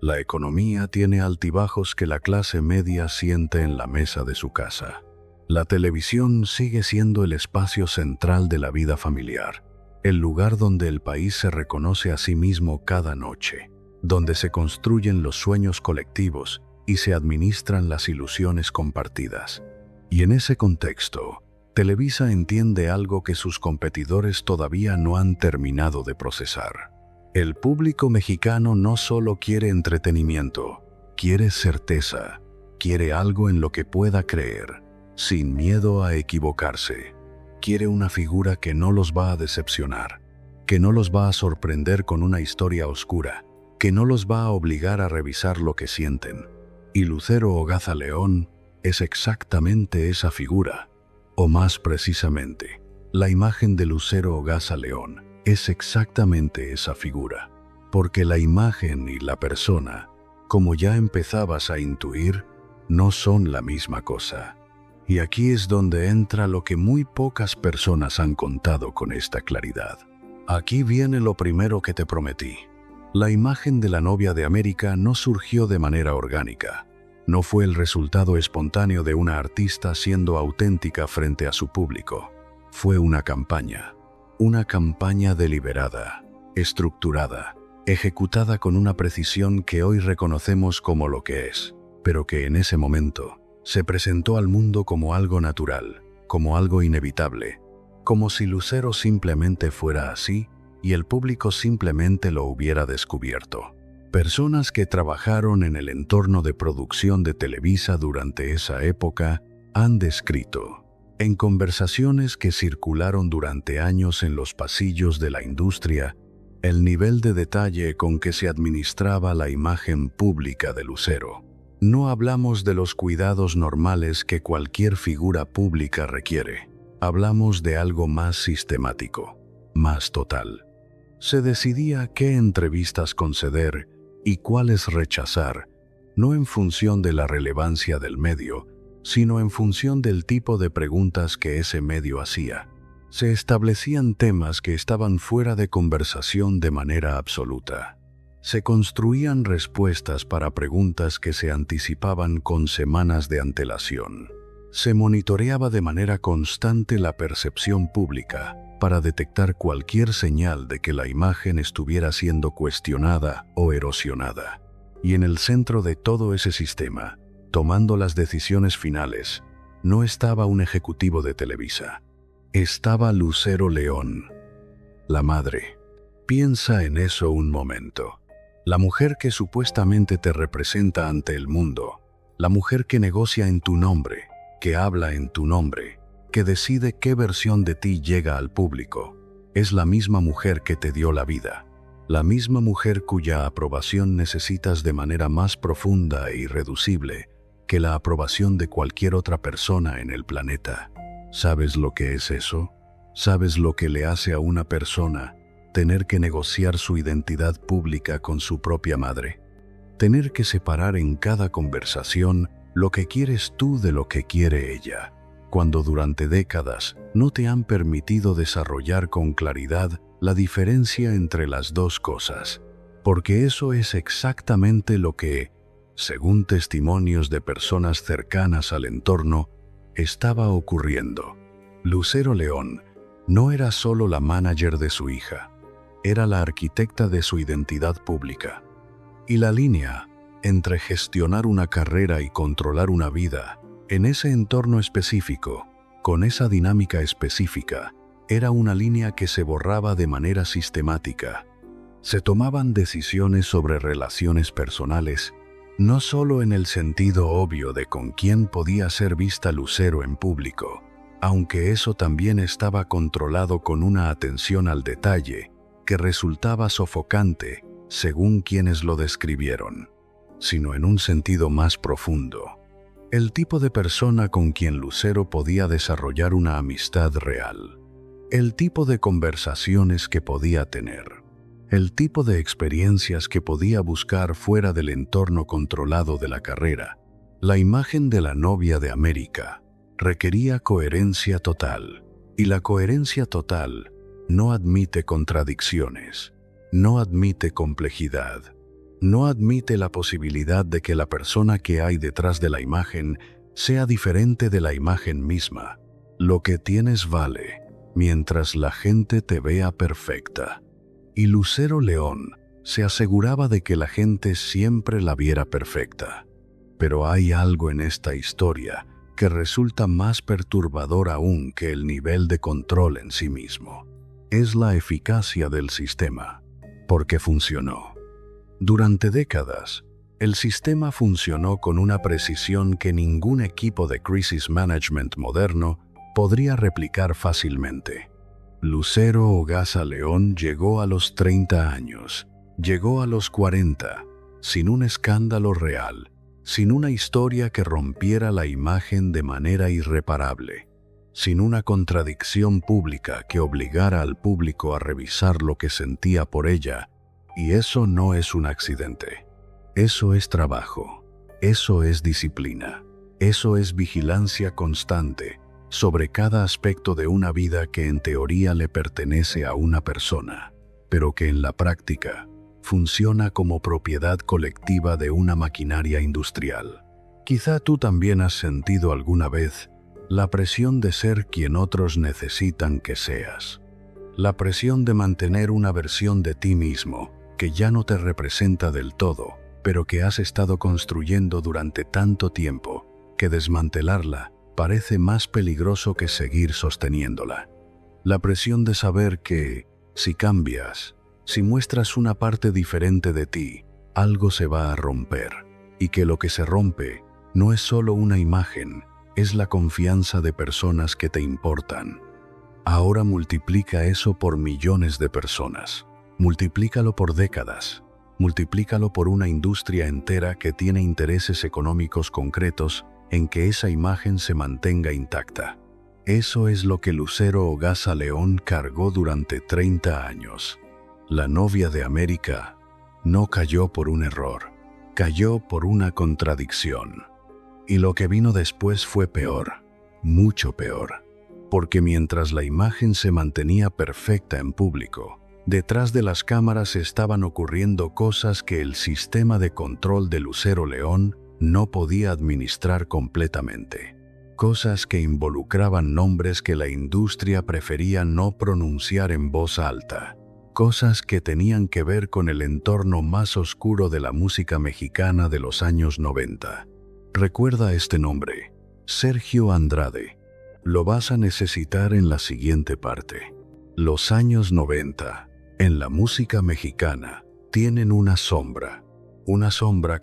La economía tiene altibajos que la clase media siente en la mesa de su casa. La televisión sigue siendo el espacio central de la vida familiar, el lugar donde el país se reconoce a sí mismo cada noche, donde se construyen los sueños colectivos y se administran las ilusiones compartidas. Y en ese contexto, Televisa entiende algo que sus competidores todavía no han terminado de procesar. El público mexicano no solo quiere entretenimiento, quiere certeza, quiere algo en lo que pueda creer, sin miedo a equivocarse. Quiere una figura que no los va a decepcionar, que no los va a sorprender con una historia oscura, que no los va a obligar a revisar lo que sienten. Y Lucero Hogaza León es exactamente esa figura, o más precisamente, la imagen de Lucero Hogaza León es exactamente esa figura, porque la imagen y la persona, como ya empezabas a intuir, no son la misma cosa. Y aquí es donde entra lo que muy pocas personas han contado con esta claridad. Aquí viene lo primero que te prometí. La imagen de la novia de América no surgió de manera orgánica. No fue el resultado espontáneo de una artista siendo auténtica frente a su público. Fue una campaña deliberada, estructurada, ejecutada con una precisión que hoy reconocemos como lo que es, pero que en ese momento se presentó al mundo como algo natural, como algo inevitable, como si Lucero simplemente fuera así y el público simplemente lo hubiera descubierto. Personas que trabajaron en el entorno de producción de Televisa durante esa época han descrito, en conversaciones que circularon durante años en los pasillos de la industria, el nivel de detalle con que se administraba la imagen pública de Lucero. No hablamos de los cuidados normales que cualquier figura pública requiere. Hablamos de algo más sistemático, más total. Se decidía qué entrevistas conceder y cuáles rechazar, no en función de la relevancia del medio, sino en función del tipo de preguntas que ese medio hacía. Se establecían temas que estaban fuera de conversación de manera absoluta. Se construían respuestas para preguntas que se anticipaban con semanas de antelación. Se monitoreaba de manera constante la percepción pública para detectar cualquier señal de que la imagen estuviera siendo cuestionada o erosionada. Y en el centro de todo ese sistema, tomando las decisiones finales, no estaba un ejecutivo de Televisa. Estaba Lucero León, la madre. Piensa en eso un momento. La mujer que supuestamente te representa ante el mundo, la mujer que negocia en tu nombre, que habla en tu nombre, que decide qué versión de ti llega al público, es la misma mujer que te dio la vida, la misma mujer cuya aprobación necesitas de manera más profunda e irreducible que la aprobación de cualquier otra persona en el planeta. ¿Sabes lo que es eso? ¿Sabes lo que le hace a una persona tener que negociar su identidad pública con su propia madre? Tener que separar en cada conversación lo que quieres tú de lo que quiere ella, cuando durante décadas no te han permitido desarrollar con claridad la diferencia entre las dos cosas, porque eso es exactamente lo que, según testimonios de personas cercanas al entorno, estaba ocurriendo. Lucero León no era solo la manager de su hija, era la arquitecta de su identidad pública. Y la línea entre gestionar una carrera y controlar una vida, en ese entorno específico, con esa dinámica específica, era una línea que se borraba de manera sistemática. Se tomaban decisiones sobre relaciones personales, no solo en el sentido obvio de con quién podía ser vista Lucero en público, aunque eso también estaba controlado con una atención al detalle que resultaba sofocante según quienes lo describieron, sino en un sentido más profundo. El tipo de persona con quien Lucero podía desarrollar una amistad real, el tipo de conversaciones que podía tener, el tipo de experiencias que podía buscar fuera del entorno controlado de la carrera. La imagen de la novia de América requería coherencia total, y la coherencia total no admite contradicciones, no admite complejidad, no admite la posibilidad de que la persona que hay detrás de la imagen sea diferente de la imagen misma. Lo que tienes vale, mientras la gente te vea perfecta. Y Lucero León se aseguraba de que la gente siempre la viera perfecta. Pero hay algo en esta historia que resulta más perturbador aún que el nivel de control en sí mismo. Es la eficacia del sistema, porque funcionó. Durante décadas, el sistema funcionó con una precisión que ningún equipo de crisis management moderno podría replicar fácilmente. Lucero Ogasa León llegó a los 30 años, llegó a los 40, sin un escándalo real, sin una historia que rompiera la imagen de manera irreparable, sin una contradicción pública que obligara al público a revisar lo que sentía por ella. Y eso no es un accidente. Eso es trabajo, eso es disciplina, eso es vigilancia constante sobre cada aspecto de una vida que en teoría le pertenece a una persona, pero que en la práctica funciona como propiedad colectiva de una maquinaria industrial. Quizá tú también has sentido alguna vez la presión de ser quien otros necesitan que seas. La presión de mantener una versión de ti mismo que ya no te representa del todo, pero que has estado construyendo durante tanto tiempo que desmantelarla parece más peligroso que seguir sosteniéndola. La presión de saber que, si cambias, si muestras una parte diferente de ti, algo se va a romper, y que lo que se rompe no es solo una imagen, es la confianza de personas que te importan. Ahora multiplica eso por millones de personas. Multiplícalo por décadas. Multiplícalo por una industria entera que tiene intereses económicos concretos en que esa imagen se mantenga intacta. Eso es lo que Lucero Ogasa León cargó durante 30 años. La novia de América no cayó por un error, cayó por una contradicción. Y lo que vino después fue peor, mucho peor. porque mientras la imagen se mantenía perfecta en público, detrás de las cámaras estaban ocurriendo cosas que el sistema de control de Lucero León no podía administrar completamente. Cosas que involucraban nombres que la industria prefería no pronunciar en voz alta. Cosas que tenían que ver con el entorno más oscuro de la música mexicana de los años 90. Recuerda este nombre, Sergio Andrade. Lo vas a necesitar en la siguiente parte. Los años 90, en la música mexicana, tienen una sombra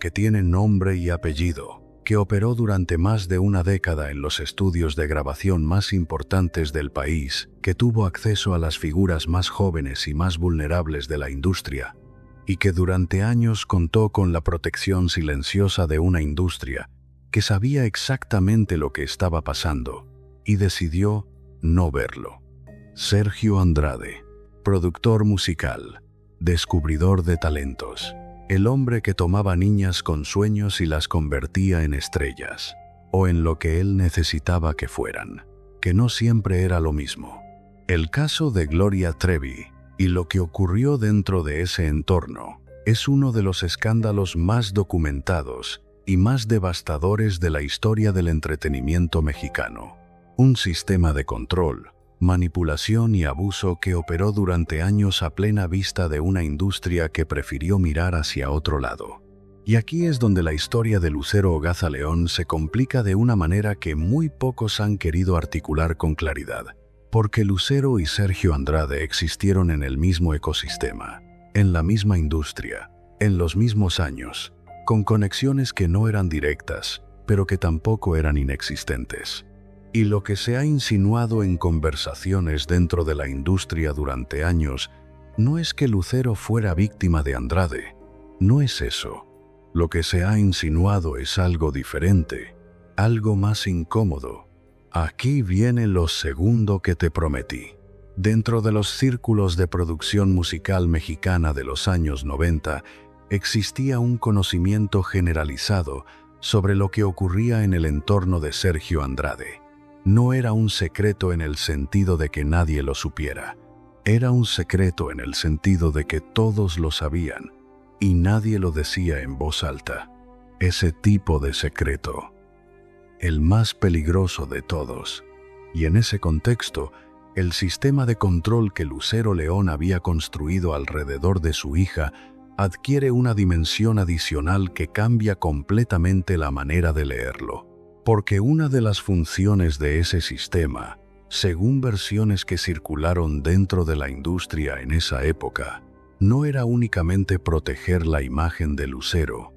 que tiene nombre y apellido, que operó durante más de una década en los estudios de grabación más importantes del país, que tuvo acceso a las figuras más jóvenes y más vulnerables de la industria, y que durante años contó con la protección silenciosa de una industria que sabía exactamente lo que estaba pasando y decidió no verlo. Sergio Andrade, productor musical, descubridor de talentos, el hombre que tomaba niñas con sueños y las convertía en estrellas, o en lo que él necesitaba que fueran, que no siempre era lo mismo. El caso de Gloria Trevi y lo que ocurrió dentro de ese entorno es uno de los escándalos más documentados y más devastadores de la historia del entretenimiento mexicano. Un sistema de control, manipulación y abuso que operó durante años a plena vista de una industria que prefirió mirar hacia otro lado. Y aquí es donde la historia de Lucero Ogaza León se complica de una manera que muy pocos han querido articular con claridad, porque Lucero y Sergio Andrade existieron en el mismo ecosistema, en la misma industria, en los mismos años, con conexiones que no eran directas, pero que tampoco eran inexistentes. Y lo que se ha insinuado en conversaciones dentro de la industria durante años no es que Lucero fuera víctima de Andrade. No es eso. Lo que se ha insinuado es algo diferente, algo más incómodo. Aquí viene lo segundo que te prometí. Dentro de los círculos de producción musical mexicana de los años 90, existía un conocimiento generalizado sobre lo que ocurría en el entorno de Sergio Andrade. No era un secreto en el sentido de que nadie lo supiera. Era un secreto en el sentido de que todos lo sabían y nadie lo decía en voz alta. Ese tipo de secreto, el más peligroso de todos. Y en ese contexto, el sistema de control que Lucero León había construido alrededor de su hija adquiere una dimensión adicional que cambia completamente la manera de leerlo. Porque una de las funciones de ese sistema, según versiones que circularon dentro de la industria en esa época, no era únicamente proteger la imagen de Lucero,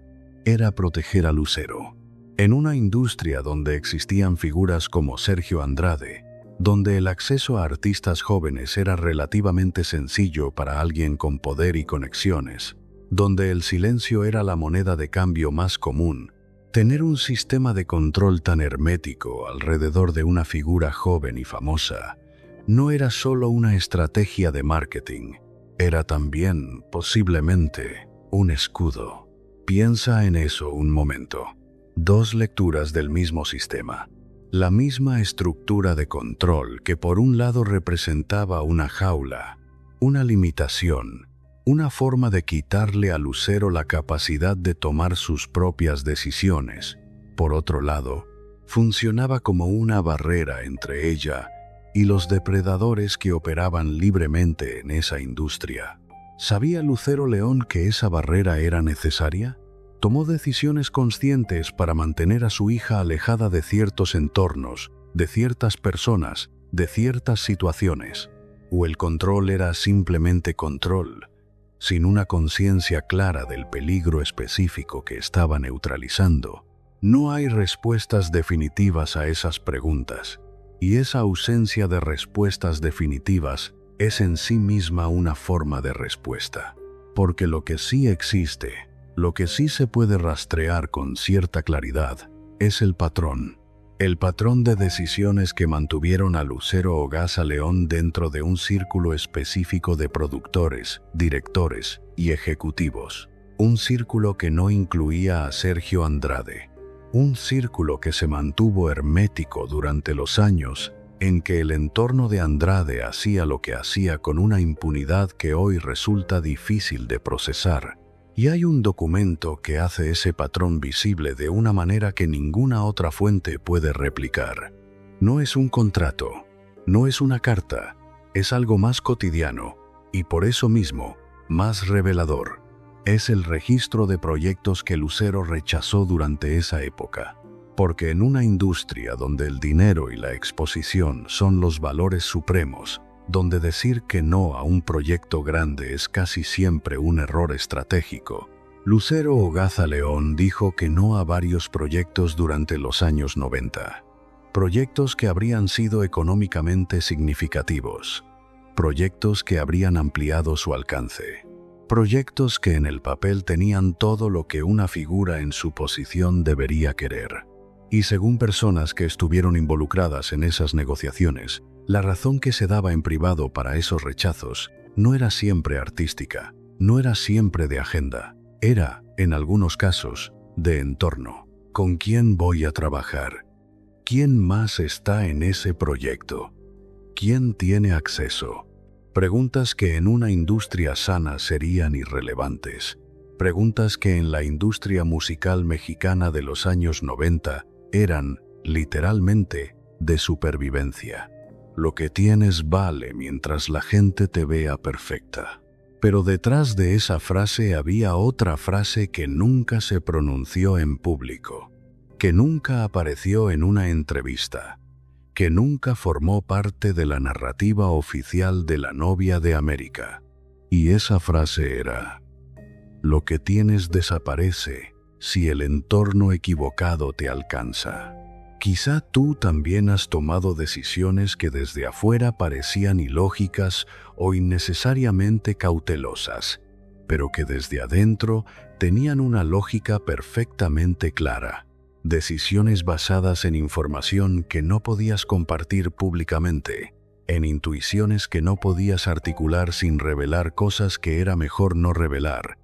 era proteger a Lucero. En una industria donde existían figuras como Sergio Andrade, donde el acceso a artistas jóvenes era relativamente sencillo para alguien con poder y conexiones, donde el silencio era la moneda de cambio más común, tener un sistema de control tan hermético alrededor de una figura joven y famosa no era solo una estrategia de marketing, era también, posiblemente, un escudo. Piensa en eso un momento. Dos lecturas del mismo sistema. La misma estructura de control que por un lado representaba una jaula, una limitación, una forma de quitarle a Lucero la capacidad de tomar sus propias decisiones. Por otro lado, funcionaba como una barrera entre ella y los depredadores que operaban libremente en esa industria. ¿Sabía Lucero León que esa barrera era necesaria? Tomó decisiones conscientes para mantener a su hija alejada de ciertos entornos, de ciertas personas, de ciertas situaciones. ¿O el control era simplemente control, sin una conciencia clara del peligro específico que estaba neutralizando? No hay respuestas definitivas a esas preguntas, y esa ausencia de respuestas definitivas es en sí misma una forma de respuesta. Porque lo que sí existe, lo que sí se puede rastrear con cierta claridad, es el patrón. El patrón de decisiones que mantuvieron a Lucero Ogaza León dentro de un círculo específico de productores, directores y ejecutivos. Un círculo que no incluía a Sergio Andrade. Un círculo que se mantuvo hermético durante los años en que el entorno de Andrade hacía lo que hacía con una impunidad que hoy resulta difícil de procesar. Y hay un documento que hace ese patrón visible de una manera que ninguna otra fuente puede replicar. No es un contrato, no es una carta, es algo más cotidiano y por eso mismo más revelador. Es el registro de proyectos que Lucero rechazó durante esa época. Porque en una industria donde el dinero y la exposición son los valores supremos, donde decir que no a un proyecto grande es casi siempre un error estratégico, Lucero Hogaza León dijo que no a varios proyectos durante los años 90. Proyectos que habrían sido económicamente significativos. Proyectos que habrían ampliado su alcance. Proyectos que en el papel tenían todo lo que una figura en su posición debería querer. Y según personas que estuvieron involucradas en esas negociaciones, la razón que se daba en privado para esos rechazos no era siempre artística, no era siempre de agenda, era, en algunos casos, de entorno. ¿Con quién voy a trabajar? ¿Quién más está en ese proyecto? ¿Quién tiene acceso? Preguntas que en una industria sana serían irrelevantes. Preguntas que en la industria musical mexicana de los años 90 eran, literalmente, de supervivencia. Lo que tienes vale mientras la gente te vea perfecta. Pero detrás de esa frase había otra frase que nunca se pronunció en público, que nunca apareció en una entrevista, que nunca formó parte de la narrativa oficial de la novia de América. Y esa frase era: lo que tienes desaparece si el entorno equivocado te alcanza. Quizá tú también has tomado decisiones que desde afuera parecían ilógicas o innecesariamente cautelosas, pero que desde adentro tenían una lógica perfectamente clara. Decisiones basadas en información que no podías compartir públicamente, en intuiciones que no podías articular sin revelar cosas que era mejor no revelar.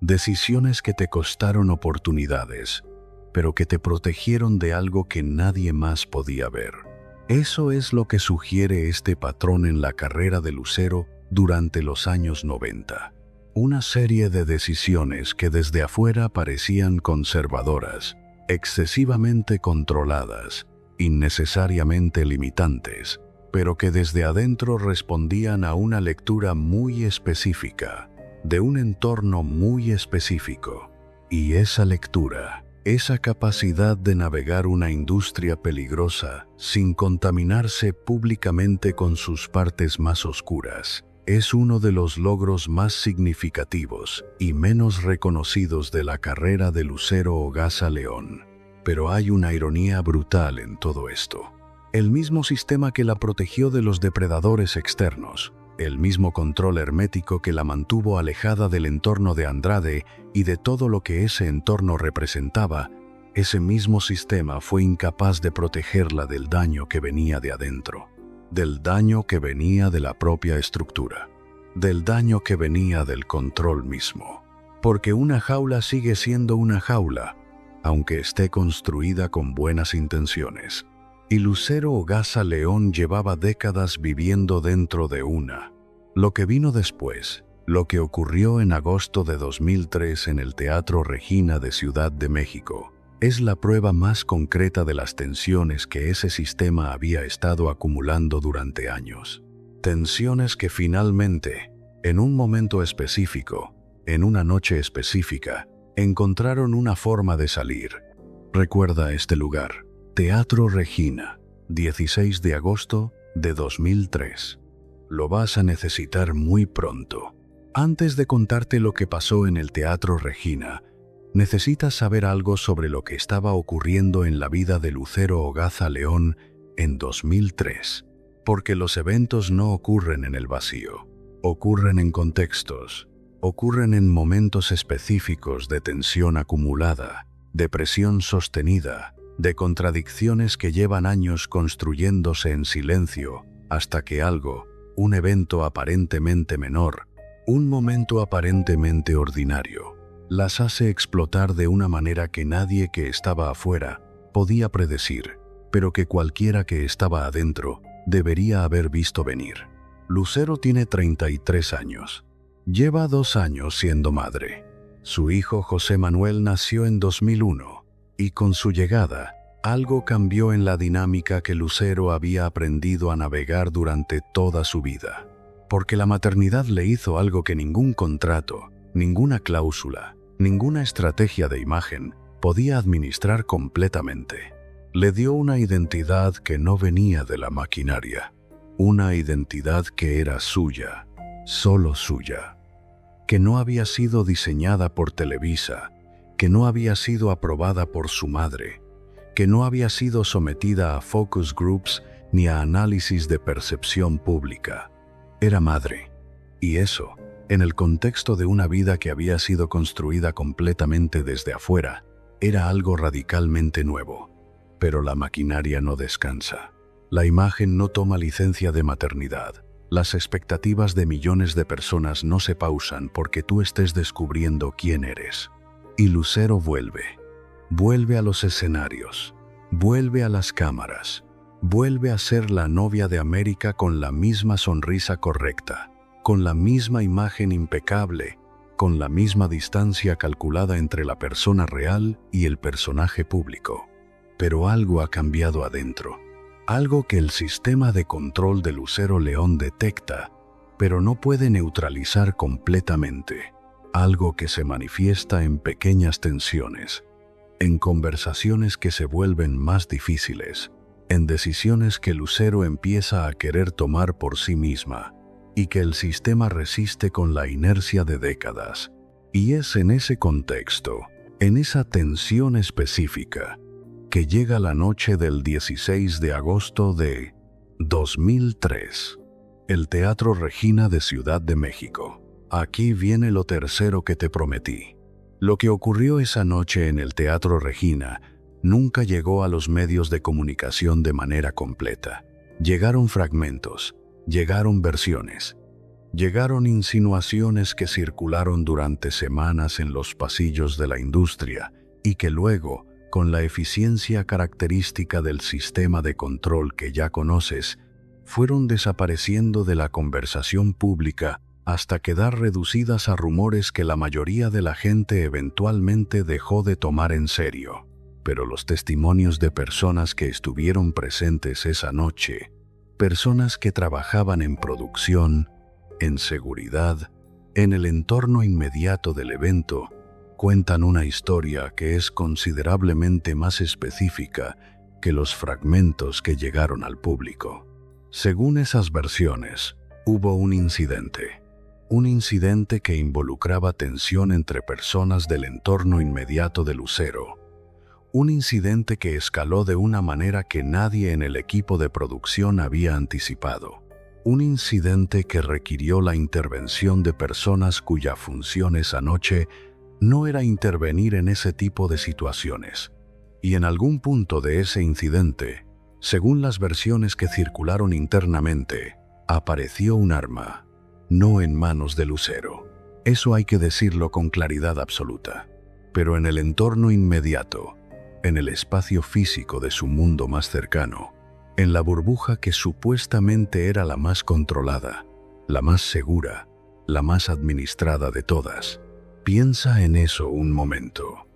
Decisiones que te costaron oportunidades, pero que te protegieron de algo que nadie más podía ver. Eso es lo que sugiere este patrón en la carrera de Lucero durante los años 90. Una serie de decisiones que desde afuera parecían conservadoras, excesivamente controladas, innecesariamente limitantes, pero que desde adentro respondían a una lectura muy específica, de un entorno muy específico. Y esa lectura, esa capacidad de navegar una industria peligrosa sin contaminarse públicamente con sus partes más oscuras, es uno de los logros más significativos y menos reconocidos de la carrera de Lucero Hogaza León. Pero hay una ironía brutal en todo esto. El mismo sistema que la protegió de los depredadores externos, el mismo control hermético que la mantuvo alejada del entorno de Andrade y de todo lo que ese entorno representaba, ese mismo sistema fue incapaz de protegerla del daño que venía de adentro, del daño que venía de la propia estructura, del daño que venía del control mismo. Porque una jaula sigue siendo una jaula, aunque esté construida con buenas intenciones. Y Lucero Hogaza León llevaba décadas viviendo dentro de una. Lo que vino después, lo que ocurrió en agosto de 2003 en el Teatro Regina de Ciudad de México, es la prueba más concreta de las tensiones que ese sistema había estado acumulando durante años. Tensiones que finalmente, en un momento específico, en una noche específica, encontraron una forma de salir. Recuerda este lugar. Teatro Regina, 16 de agosto de 2003. Lo vas a necesitar muy pronto. Antes de contarte lo que pasó en el Teatro Regina, necesitas saber algo sobre lo que estaba ocurriendo en la vida de Lucero Hogaza León en 2003. Porque los eventos no ocurren en el vacío, ocurren en contextos, ocurren en momentos específicos de tensión acumulada, de presión sostenida, de contradicciones que llevan años construyéndose en silencio hasta que algo, un evento aparentemente menor, un momento aparentemente ordinario, las hace explotar de una manera que nadie que estaba afuera podía predecir, pero que cualquiera que estaba adentro debería haber visto venir. Lucero tiene 33 años. Lleva 2 años siendo madre. Su hijo José Manuel nació en 2001 y con su llegada, algo cambió en la dinámica que Lucero había aprendido a navegar durante toda su vida. Porque la maternidad le hizo algo que ningún contrato, ninguna cláusula, ninguna estrategia de imagen podía administrar completamente. Le dio una identidad que no venía de la maquinaria. Una identidad que era suya, solo suya. Que no había sido diseñada por Televisa, que no había sido aprobada por su madre, que no había sido sometida a focus groups ni a análisis de percepción pública. Era madre. Y eso, en el contexto de una vida que había sido construida completamente desde afuera, era algo radicalmente nuevo. Pero la maquinaria no descansa. La imagen no toma licencia de maternidad. Las expectativas de millones de personas no se pausan porque tú estés descubriendo quién eres. Y Lucero vuelve. Vuelve a los escenarios. Vuelve a las cámaras. Vuelve a ser la novia de América con la misma sonrisa correcta, con la misma imagen impecable, con la misma distancia calculada entre la persona real y el personaje público. Pero algo ha cambiado adentro. Algo que el sistema de control de Lucero León detecta, pero no puede neutralizar completamente. Algo que se manifiesta en pequeñas tensiones, en conversaciones que se vuelven más difíciles, en decisiones que Lucero empieza a querer tomar por sí misma y que el sistema resiste con la inercia de décadas. Y es en ese contexto, en esa tensión específica, que llega la noche del 16 de agosto de 2003. El Teatro Regina de Ciudad de México. Aquí viene lo tercero que te prometí. Lo que ocurrió esa noche en el Teatro Regina nunca llegó a los medios de comunicación de manera completa. Llegaron fragmentos, llegaron versiones, llegaron insinuaciones que circularon durante semanas en los pasillos de la industria y que luego, con la eficiencia característica del sistema de control que ya conoces, fueron desapareciendo de la conversación pública hasta quedar reducidas a rumores que la mayoría de la gente eventualmente dejó de tomar en serio. Pero los testimonios de personas que estuvieron presentes esa noche, personas que trabajaban en producción, en seguridad, en el entorno inmediato del evento, cuentan una historia que es considerablemente más específica que los fragmentos que llegaron al público. Según esas versiones, hubo un incidente que involucraba tensión entre personas del entorno inmediato de Lucero. Un incidente que escaló de una manera que nadie en el equipo de producción había anticipado. Un incidente que requirió la intervención de personas cuya función esa noche no era intervenir en ese tipo de situaciones. Y en algún punto de ese incidente, según las versiones que circularon internamente, apareció un arma, no en manos de Lucero. Eso hay que decirlo con claridad absoluta. Pero en el entorno inmediato, en el espacio físico de su mundo más cercano, en la burbuja que supuestamente era la más controlada, la más segura, la más administrada de todas. Piensa en eso un momento.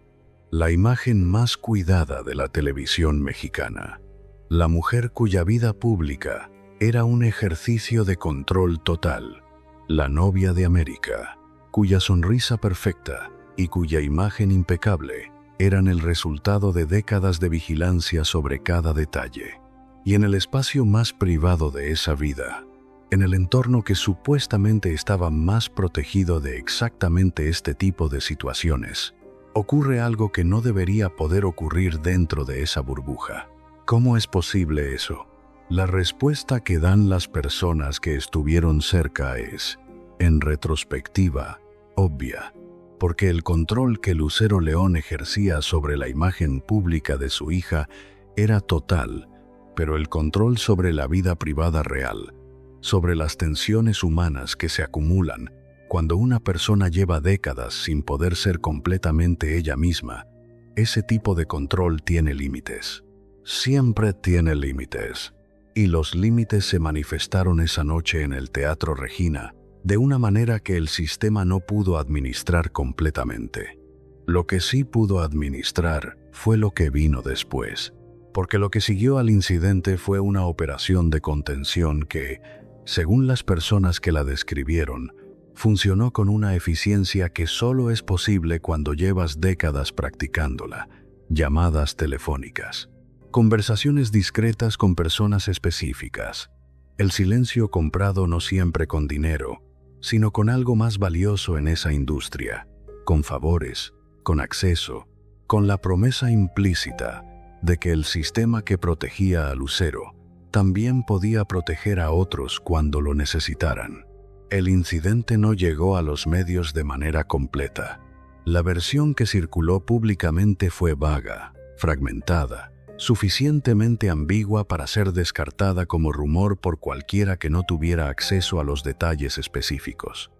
La imagen más cuidada de la televisión mexicana. La mujer cuya vida pública era un ejercicio de control total. La novia de América, cuya sonrisa perfecta y cuya imagen impecable eran el resultado de décadas de vigilancia sobre cada detalle. Y en el espacio más privado de esa vida, en el entorno que supuestamente estaba más protegido de exactamente este tipo de situaciones, ocurre algo que no debería poder ocurrir dentro de esa burbuja. ¿Cómo es posible eso? La respuesta que dan las personas que estuvieron cerca es, en retrospectiva, obvia, porque el control que Lucero León ejercía sobre la imagen pública de su hija era total, pero el control sobre la vida privada real, sobre las tensiones humanas que se acumulan cuando una persona lleva décadas sin poder ser completamente ella misma, ese tipo de control tiene límites. Siempre tiene límites. Y los límites se manifestaron esa noche en el Teatro Regina de una manera que el sistema no pudo administrar completamente. Lo que sí pudo administrar fue lo que vino después, porque lo que siguió al incidente fue una operación de contención que, según las personas que la describieron, funcionó con una eficiencia que solo es posible cuando llevas décadas practicándola: llamadas telefónicas, conversaciones discretas con personas específicas, el silencio comprado no siempre con dinero, sino con algo más valioso en esa industria, con favores, con acceso, con la promesa implícita de que el sistema que protegía a Lucero también podía proteger a otros cuando lo necesitaran. El incidente no llegó a los medios de manera completa. La versión que circuló públicamente fue vaga, fragmentada, suficientemente ambigua para ser descartada como rumor por cualquiera que no tuviera acceso a los detalles específicos.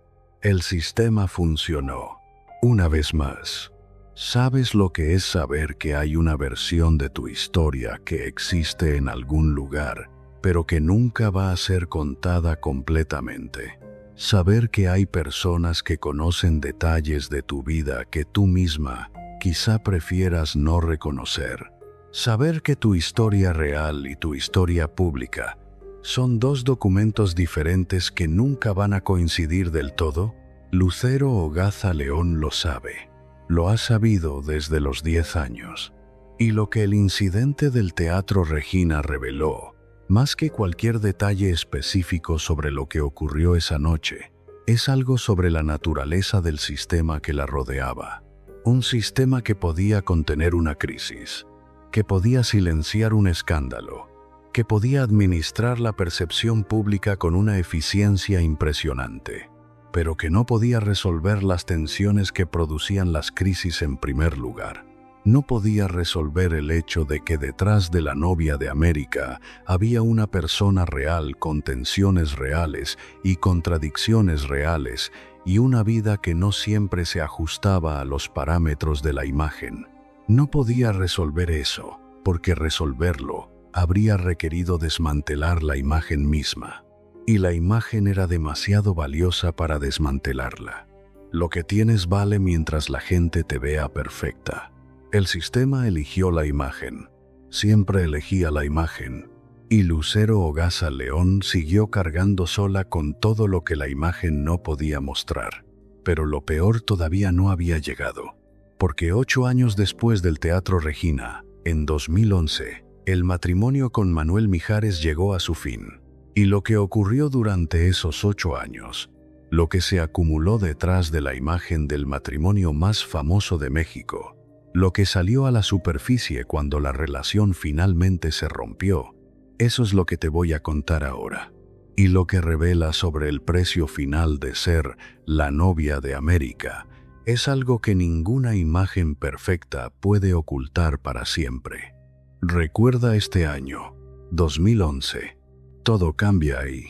El sistema funcionó. Una vez más, ¿sabes lo que es saber que hay una versión de tu historia que existe en algún lugar, pero que nunca va a ser contada completamente? Saber que hay personas que conocen detalles de tu vida que tú misma quizá prefieras no reconocer. Saber que tu historia real y tu historia pública son dos documentos diferentes que nunca van a coincidir del todo. Lucero Hogaza León lo sabe. Lo ha sabido desde los 10 años. Y lo que el incidente del Teatro Regina reveló, más que cualquier detalle específico sobre lo que ocurrió esa noche, es algo sobre la naturaleza del sistema que la rodeaba. Un sistema que podía contener una crisis, que podía silenciar un escándalo, que podía administrar la percepción pública con una eficiencia impresionante, pero que no podía resolver las tensiones que producían las crisis en primer lugar. No podía resolver el hecho de que detrás de la novia de América había una persona real con tensiones reales y contradicciones reales y una vida que no siempre se ajustaba a los parámetros de la imagen. No podía resolver eso, porque resolverlo habría requerido desmantelar la imagen misma. Y la imagen era demasiado valiosa para desmantelarla. Lo que tienes vale mientras la gente te vea perfecta. El sistema eligió la imagen, siempre elegía la imagen, y Lucero Hogaza León siguió cargando sola con todo lo que la imagen no podía mostrar. Pero lo peor todavía no había llegado, porque 8 años después del Teatro Regina, en 2011, el matrimonio con Manuel Mijares llegó a su fin. Y lo que ocurrió durante esos 8 años, lo que se acumuló detrás de la imagen del matrimonio más famoso de México, lo que salió a la superficie cuando la relación finalmente se rompió, eso es lo que te voy a contar ahora. Y lo que revela sobre el precio final de ser la novia de América es algo que ninguna imagen perfecta puede ocultar para siempre. Recuerda este año, 2011. Todo cambia ahí.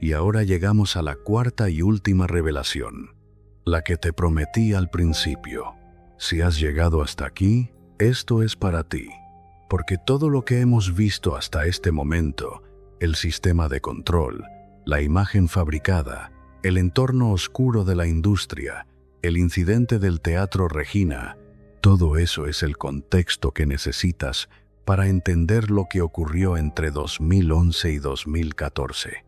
Y ahora llegamos a la cuarta y última revelación, la que te prometí al principio. Si has llegado hasta aquí, esto es para ti, porque todo lo que hemos visto hasta este momento, el sistema de control, la imagen fabricada, el entorno oscuro de la industria, el incidente del Teatro Regina, todo eso es el contexto que necesitas para entender lo que ocurrió entre 2011 y 2014.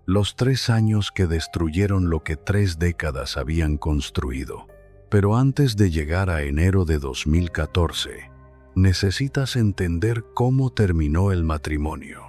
Los 3 años que destruyeron lo que 3 décadas habían construido. Pero antes de llegar a enero de 2014, necesitas entender cómo terminó el matrimonio,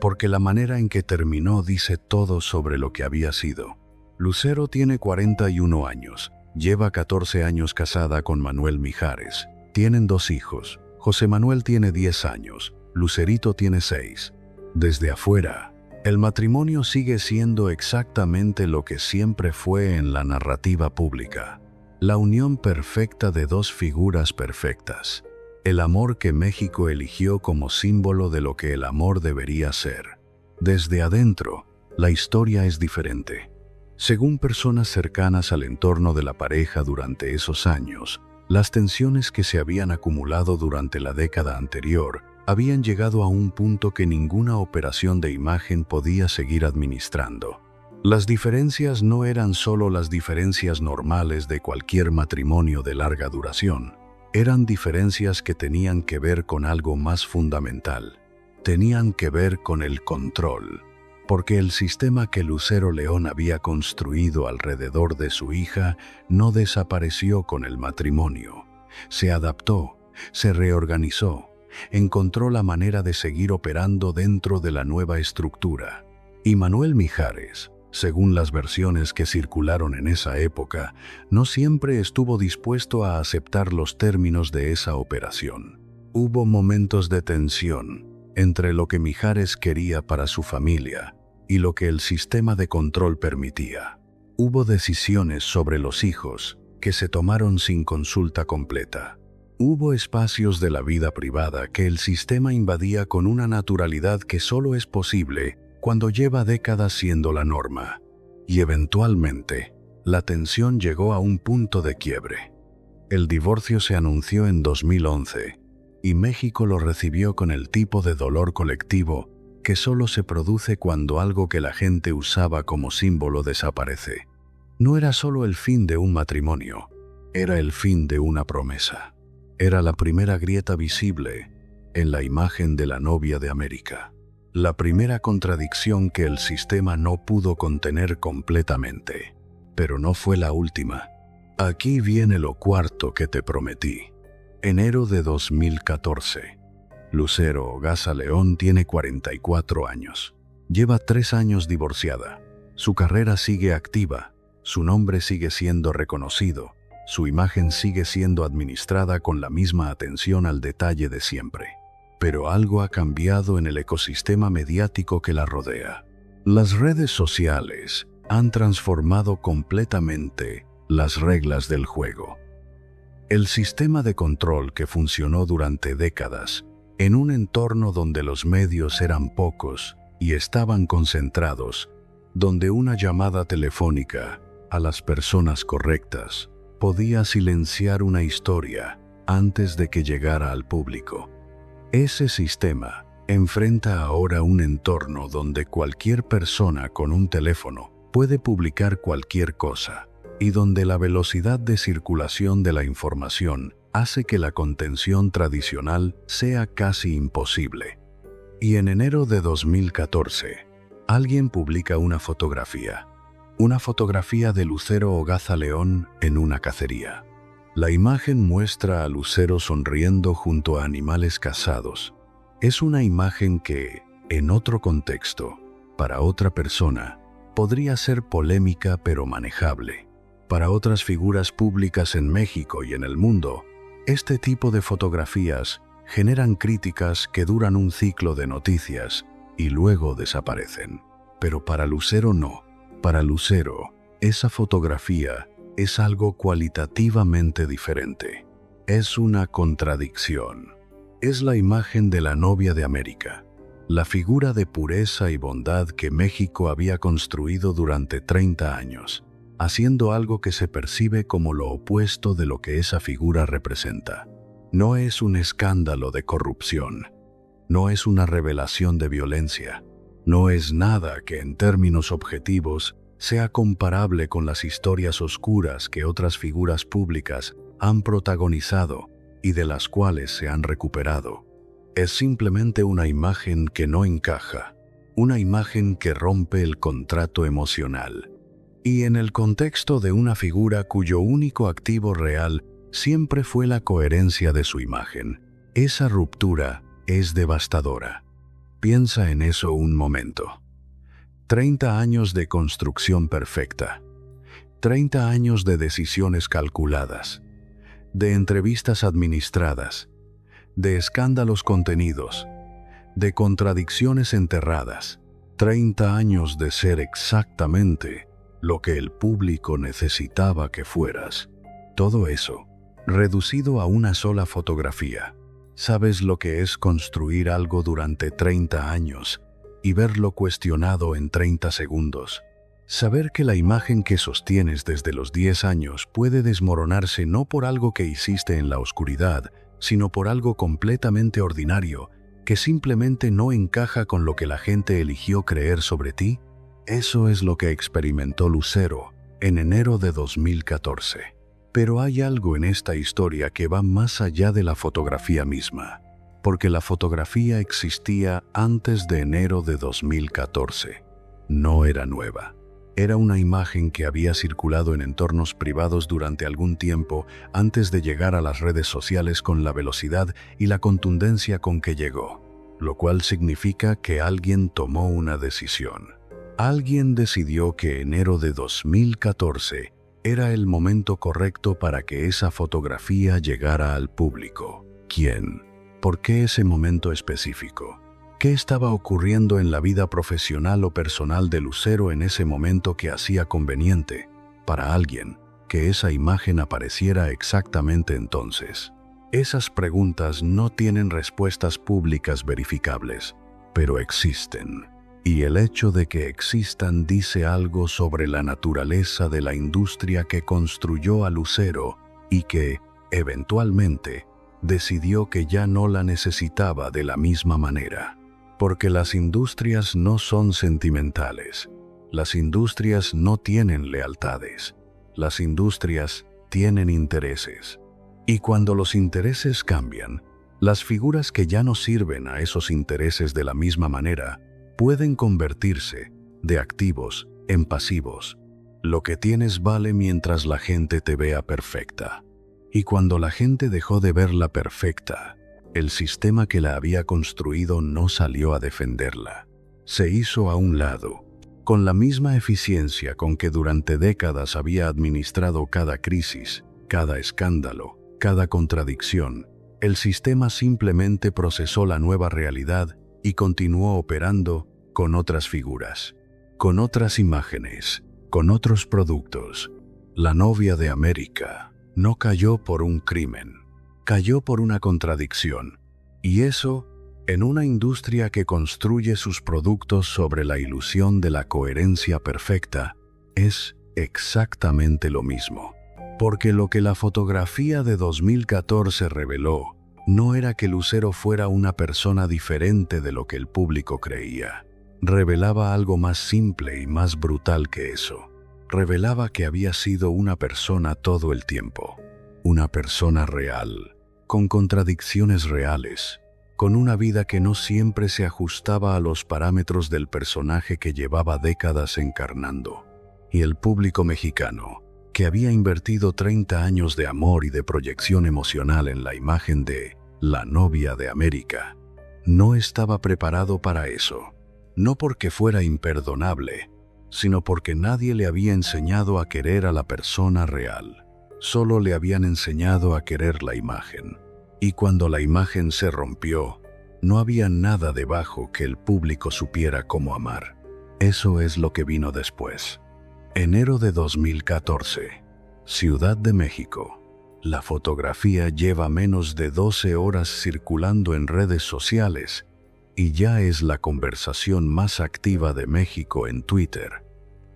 porque la manera en que terminó dice todo sobre lo que había sido. Lucero tiene 41 años, lleva 14 años casada con Manuel Mijares. Tienen 2 hijos. José Manuel tiene 10 años, Lucerito tiene 6. Desde afuera, el matrimonio sigue siendo exactamente lo que siempre fue en la narrativa pública. La unión perfecta de 2 figuras perfectas. El amor que México eligió como símbolo de lo que el amor debería ser. Desde adentro, la historia es diferente. Según personas cercanas al entorno de la pareja durante esos años, las tensiones que se habían acumulado durante la década anterior Habían llegado a un punto que ninguna operación de imagen podía seguir administrando. Las diferencias no eran solo las diferencias normales de cualquier matrimonio de larga duración. Eran diferencias que tenían que ver con algo más fundamental. Tenían que ver con el control. Porque el sistema que Lucero León había construido alrededor de su hija no desapareció con el matrimonio. Se adaptó, se reorganizó, encontró la manera de seguir operando dentro de la nueva estructura. Y Manuel Mijares, según las versiones que circularon en esa época, no siempre estuvo dispuesto a aceptar los términos de esa operación. Hubo momentos de tensión entre lo que Mijares quería para su familia y lo que el sistema de control permitía. Hubo decisiones sobre los hijos que se tomaron sin consulta completa. Hubo espacios de la vida privada que el sistema invadía con una naturalidad que solo es posible cuando lleva décadas siendo la norma. Y eventualmente, la tensión llegó a un punto de quiebre. El divorcio se anunció en 2011 y México lo recibió con el tipo de dolor colectivo que solo se produce cuando algo que la gente usaba como símbolo desaparece. No era solo el fin de un matrimonio, era el fin de una promesa. Era la primera grieta visible en la imagen de la novia de América. La primera contradicción que el sistema no pudo contener completamente. Pero no fue la última. Aquí viene lo cuarto que te prometí. Enero de 2014. Lucero Hogaza León tiene 44 años. Lleva 3 años divorciada. Su carrera sigue activa, su nombre sigue siendo reconocido, su imagen sigue siendo administrada con la misma atención al detalle de siempre. Pero algo ha cambiado en el ecosistema mediático que la rodea. Las redes sociales han transformado completamente las reglas del juego. El sistema de control que funcionó durante décadas en un entorno donde los medios eran pocos y estaban concentrados, donde una llamada telefónica a las personas correctas podía silenciar una historia antes de que llegara al público. Ese sistema enfrenta ahora un entorno donde cualquier persona con un teléfono puede publicar cualquier cosa y donde la velocidad de circulación de la información hace que la contención tradicional sea casi imposible. Y en enero de 2014, alguien publica una fotografía de Lucero Hogaza León en una cacería. La imagen muestra a Lucero sonriendo junto a animales cazados. Es una imagen que, en otro contexto, para otra persona, podría ser polémica pero manejable. Para otras figuras públicas en México y en el mundo, este tipo de fotografías generan críticas que duran un ciclo de noticias y luego desaparecen. Pero para Lucero no. Para Lucero, esa fotografía es algo cualitativamente diferente. Es una contradicción. Es la imagen de la novia de América, la figura de pureza y bondad que México había construido durante 30 años, haciendo algo que se percibe como lo opuesto de lo que esa figura representa. No es un escándalo de corrupción, no es una revelación de violencia, no es nada que en términos objetivos sea comparable con las historias oscuras que otras figuras públicas han protagonizado y de las cuales se han recuperado. Es simplemente una imagen que no encaja, una imagen que rompe el contrato emocional. Y en el contexto de una figura cuyo único activo real siempre fue la coherencia de su imagen, esa ruptura es devastadora. Piensa en eso un momento. 30 años de construcción perfecta, 30 años de decisiones calculadas, de entrevistas administradas, de escándalos contenidos, de contradicciones enterradas, 30 años de ser exactamente lo que el público necesitaba que fueras. Todo eso, reducido a una sola fotografía. ¿Sabes lo que es construir algo durante 30 años y verlo cuestionado en 30 segundos? Saber que la imagen que sostienes desde los 10 años puede desmoronarse no por algo que hiciste en la oscuridad, sino por algo completamente ordinario que simplemente no encaja con lo que la gente eligió creer sobre ti? Eso es lo que experimentó Lucero en enero de 2014. Pero hay algo en esta historia que va más allá de la fotografía misma, porque la fotografía existía antes de enero de 2014. No era nueva. Era una imagen que había circulado en entornos privados durante algún tiempo antes de llegar a las redes sociales con la velocidad y la contundencia con que llegó, lo cual significa que alguien tomó una decisión. Alguien decidió que enero de 2014 era el momento correcto para que esa fotografía llegara al público. ¿Quién? ¿Por qué ese momento específico? ¿Qué estaba ocurriendo en la vida profesional o personal de Lucero en ese momento que hacía conveniente, para alguien, que esa imagen apareciera exactamente entonces? Esas preguntas no tienen respuestas públicas verificables, pero existen. Y el hecho de que existan dice algo sobre la naturaleza de la industria que construyó a Lucero y que, eventualmente, decidió que ya no la necesitaba de la misma manera. Porque las industrias no son sentimentales. Las industrias no tienen lealtades. Las industrias tienen intereses. Y cuando los intereses cambian, las figuras que ya no sirven a esos intereses de la misma manera pueden convertirse de activos en pasivos. Lo que tienes vale mientras la gente te vea perfecta. Y cuando la gente dejó de verla perfecta, el sistema que la había construido no salió a defenderla. Se hizo a un lado, con la misma eficiencia con que durante décadas había administrado cada crisis, cada escándalo, cada contradicción. El sistema simplemente procesó la nueva realidad y continuó operando con otras figuras, con otras imágenes, con otros productos. La novia de América no cayó por un crimen. Cayó por una contradicción, y eso, en una industria que construye sus productos sobre la ilusión de la coherencia perfecta, es exactamente lo mismo. Porque lo que la fotografía de 2014 reveló no era que Lucero fuera una persona diferente de lo que el público creía. Revelaba algo más simple y más brutal que eso. Revelaba que había sido una persona todo el tiempo. Una persona real, con contradicciones reales, con una vida que no siempre se ajustaba a los parámetros del personaje que llevaba décadas encarnando. Y el público mexicano, que había invertido 30 años de amor y de proyección emocional en la imagen de la novia de América, no estaba preparado para eso. No porque fuera imperdonable, sino porque nadie le había enseñado a querer a la persona real. Solo le habían enseñado a querer la imagen. Y cuando la imagen se rompió, no había nada debajo que el público supiera cómo amar. Eso es lo que vino después. Enero de 2014, Ciudad de México. La fotografía lleva menos de 12 horas circulando en redes sociales y ya es la conversación más activa de México en Twitter.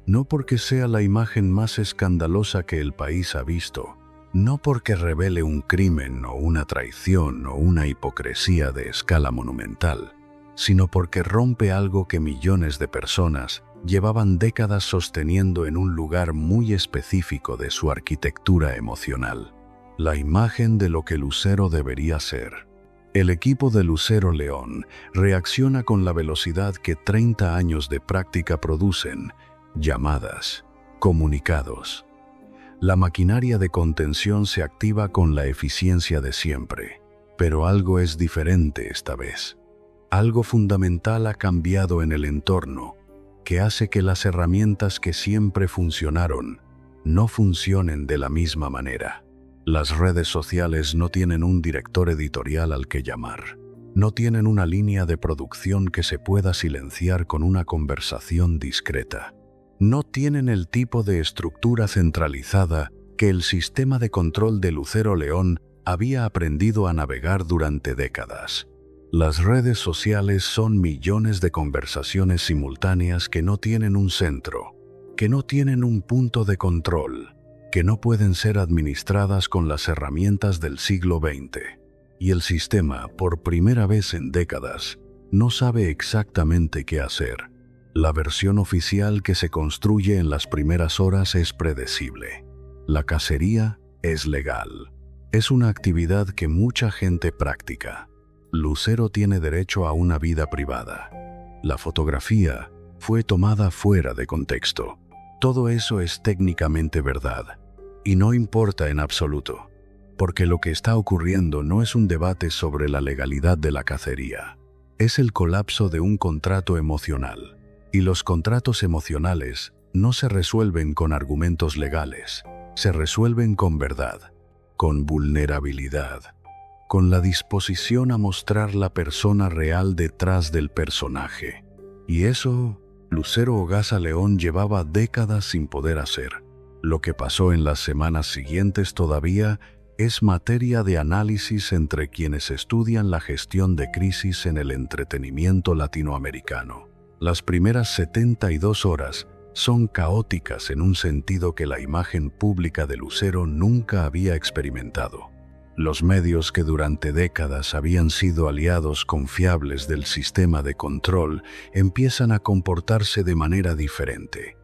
No porque sea la imagen más escandalosa que el país ha visto, no porque revele un crimen o una traición o una hipocresía de escala monumental, sino porque rompe algo que millones de personas llevaban décadas sosteniendo en un lugar muy específico de su arquitectura emocional. La imagen de lo que Lucero debería ser. El equipo de Lucero León reacciona con la velocidad que 30 años de práctica producen: llamadas, comunicados. La maquinaria de contención se activa con la eficiencia de siempre, pero algo es diferente esta vez. Algo fundamental ha cambiado en el entorno, que hace que las herramientas que siempre funcionaron no funcionen de la misma manera. Las redes sociales no tienen un director editorial al que llamar. No tienen una línea de producción que se pueda silenciar con una conversación discreta. No tienen el tipo de estructura centralizada que el sistema de control de Lucero León había aprendido a navegar durante décadas. Las redes sociales son millones de conversaciones simultáneas que no tienen un centro, que no tienen un punto de control, que no pueden ser administradas con las herramientas del siglo XX. Y el sistema, por primera vez en décadas, no sabe exactamente qué hacer. La versión oficial que se construye en las primeras horas es predecible. La cacería es legal. Es una actividad que mucha gente practica. Lucero tiene derecho a una vida privada. La fotografía fue tomada fuera de contexto. Todo eso es técnicamente verdad. Y no importa en absoluto, porque lo que está ocurriendo no es un debate sobre la legalidad de la cacería. Es el colapso de un contrato emocional. Y los contratos emocionales no se resuelven con argumentos legales. Se resuelven con verdad, con vulnerabilidad, con la disposición a mostrar la persona real detrás del personaje. Y eso, Lucero Ogasa León llevaba décadas sin poder hacer. Lo que pasó en las semanas siguientes todavía es materia de análisis entre quienes estudian la gestión de crisis en el entretenimiento latinoamericano. Las primeras 72 horas son caóticas en un sentido que la imagen pública de Lucero nunca había experimentado. Los medios que durante décadas habían sido aliados confiables del sistema de control empiezan a comportarse de manera diferente.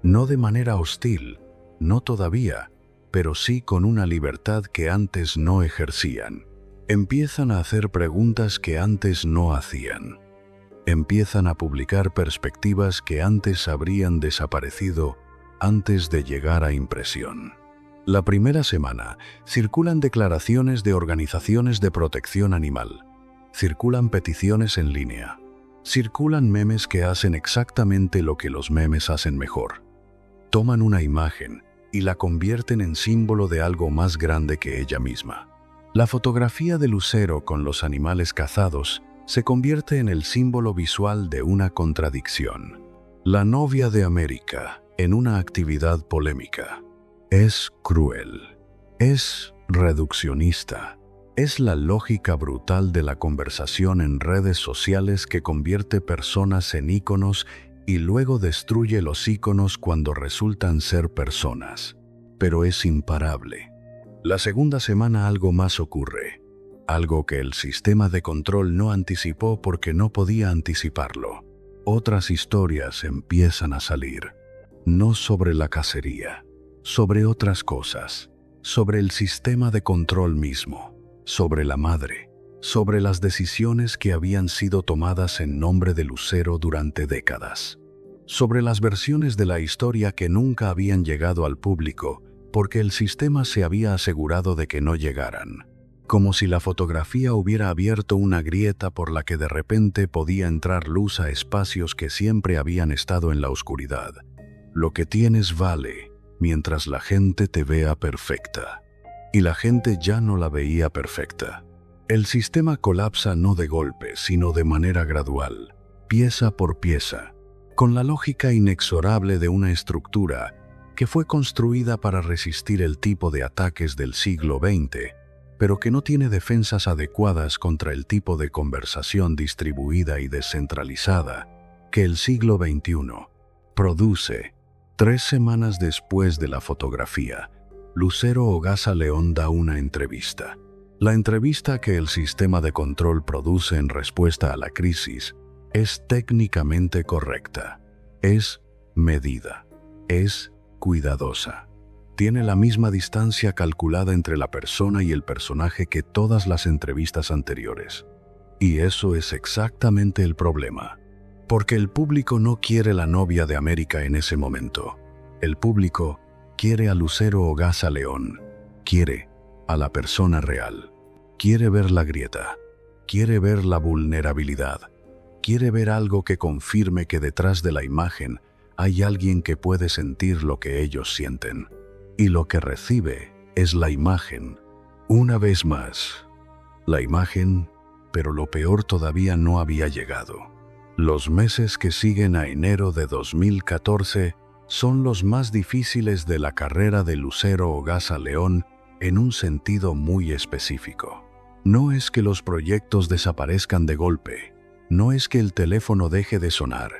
No de manera hostil, no todavía, pero sí con una libertad que antes no ejercían. Empiezan a hacer preguntas que antes no hacían. Empiezan a publicar perspectivas que antes habrían desaparecido antes de llegar a impresión. La primera semana circulan declaraciones de organizaciones de protección animal, circulan peticiones en línea, circulan memes que hacen exactamente lo que los memes hacen mejor. Toman una imagen y la convierten en símbolo de algo más grande que ella misma. La fotografía de Lucero con los animales cazados se convierte en el símbolo visual de una contradicción. La novia de América en una actividad polémica. Es cruel, es reduccionista, es la lógica brutal de la conversación en redes sociales que convierte personas en íconos y luego destruye los íconos cuando resultan ser personas. Pero es imparable. La segunda semana algo más ocurre, algo que el sistema de control no anticipó porque no podía anticiparlo. Otras historias empiezan a salir, no sobre la cacería, sobre otras cosas, sobre el sistema de control mismo, sobre la madre, sobre las decisiones que habían sido tomadas en nombre de Lucero durante décadas, sobre las versiones de la historia que nunca habían llegado al público porque el sistema se había asegurado de que no llegaran, como si la fotografía hubiera abierto una grieta por la que de repente podía entrar luz a espacios que siempre habían estado en la oscuridad. Lo que tienes vale mientras la gente te vea perfecta. Y la gente ya no la veía perfecta. El sistema colapsa no de golpe, sino de manera gradual, pieza por pieza, con la lógica inexorable de una estructura que fue construida para resistir el tipo de ataques del siglo XX, pero que no tiene defensas adecuadas contra el tipo de conversación distribuida y descentralizada que el siglo XXI produce. 3 semanas después de la fotografía, Lucero Ogasa León da una entrevista. La entrevista que el sistema de control produce en respuesta a la crisis es técnicamente correcta, es medida, es cuidadosa. Tiene la misma distancia calculada entre la persona y el personaje que todas las entrevistas anteriores. Y eso es exactamente el problema. Porque el público no quiere la novia de América en ese momento. El público quiere a Lucero Ogasa León. Quiere a la persona real. Quiere ver la grieta. Quiere ver la vulnerabilidad. Quiere ver algo que confirme que detrás de la imagen hay alguien que puede sentir lo que ellos sienten. Y lo que recibe es la imagen. Una vez más, la imagen, pero lo peor todavía no había llegado. Los meses que siguen a enero de 2014 son los más difíciles de la carrera de Lucero Ogasa León en un sentido muy específico. No es que los proyectos desaparezcan de golpe, no es que el teléfono deje de sonar,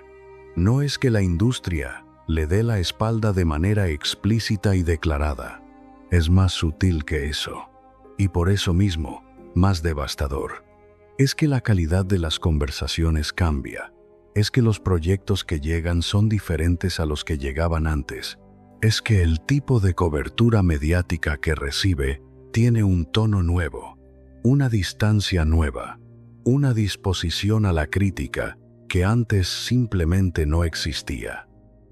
no es que la industria le dé la espalda de manera explícita y declarada. Es más sutil que eso. Y por eso mismo, más devastador. Es que la calidad de las conversaciones cambia. Es que los proyectos que llegan son diferentes a los que llegaban antes. Es que el tipo de cobertura mediática que recibe tiene un tono nuevo, una distancia nueva, una disposición a la crítica que antes simplemente no existía.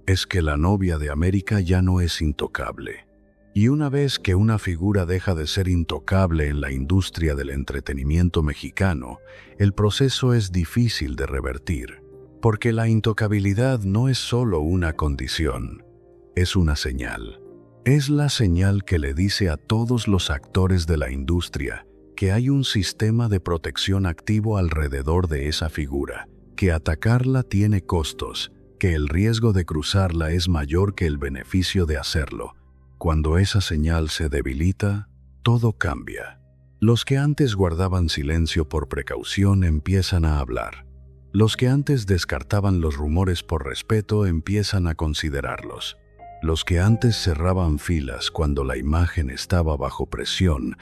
Es que la novia de América ya no es intocable. Y una vez que una figura deja de ser intocable en la industria del entretenimiento mexicano, el proceso es difícil de revertir, porque la intocabilidad no es solo una condición, es una señal. Es la señal que le dice a todos los actores de la industria que hay un sistema de protección activo alrededor de esa figura, que atacarla tiene costos, que el riesgo de cruzarla es mayor que el beneficio de hacerlo. Cuando esa señal se debilita, todo cambia. Los que antes guardaban silencio por precaución empiezan a hablar. Los que antes descartaban los rumores por respeto empiezan a considerarlos. Los que antes cerraban filas cuando la imagen estaba bajo presión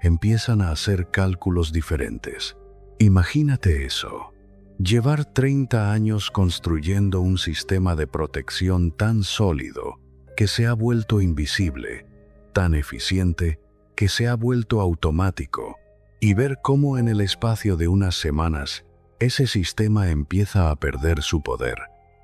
empiezan a hacer cálculos diferentes. Imagínate eso. Llevar 30 años construyendo un sistema de protección tan sólido que se ha vuelto invisible, tan eficiente que se ha vuelto automático, y ver cómo en el espacio de unas semanas ese sistema empieza a perder su poder,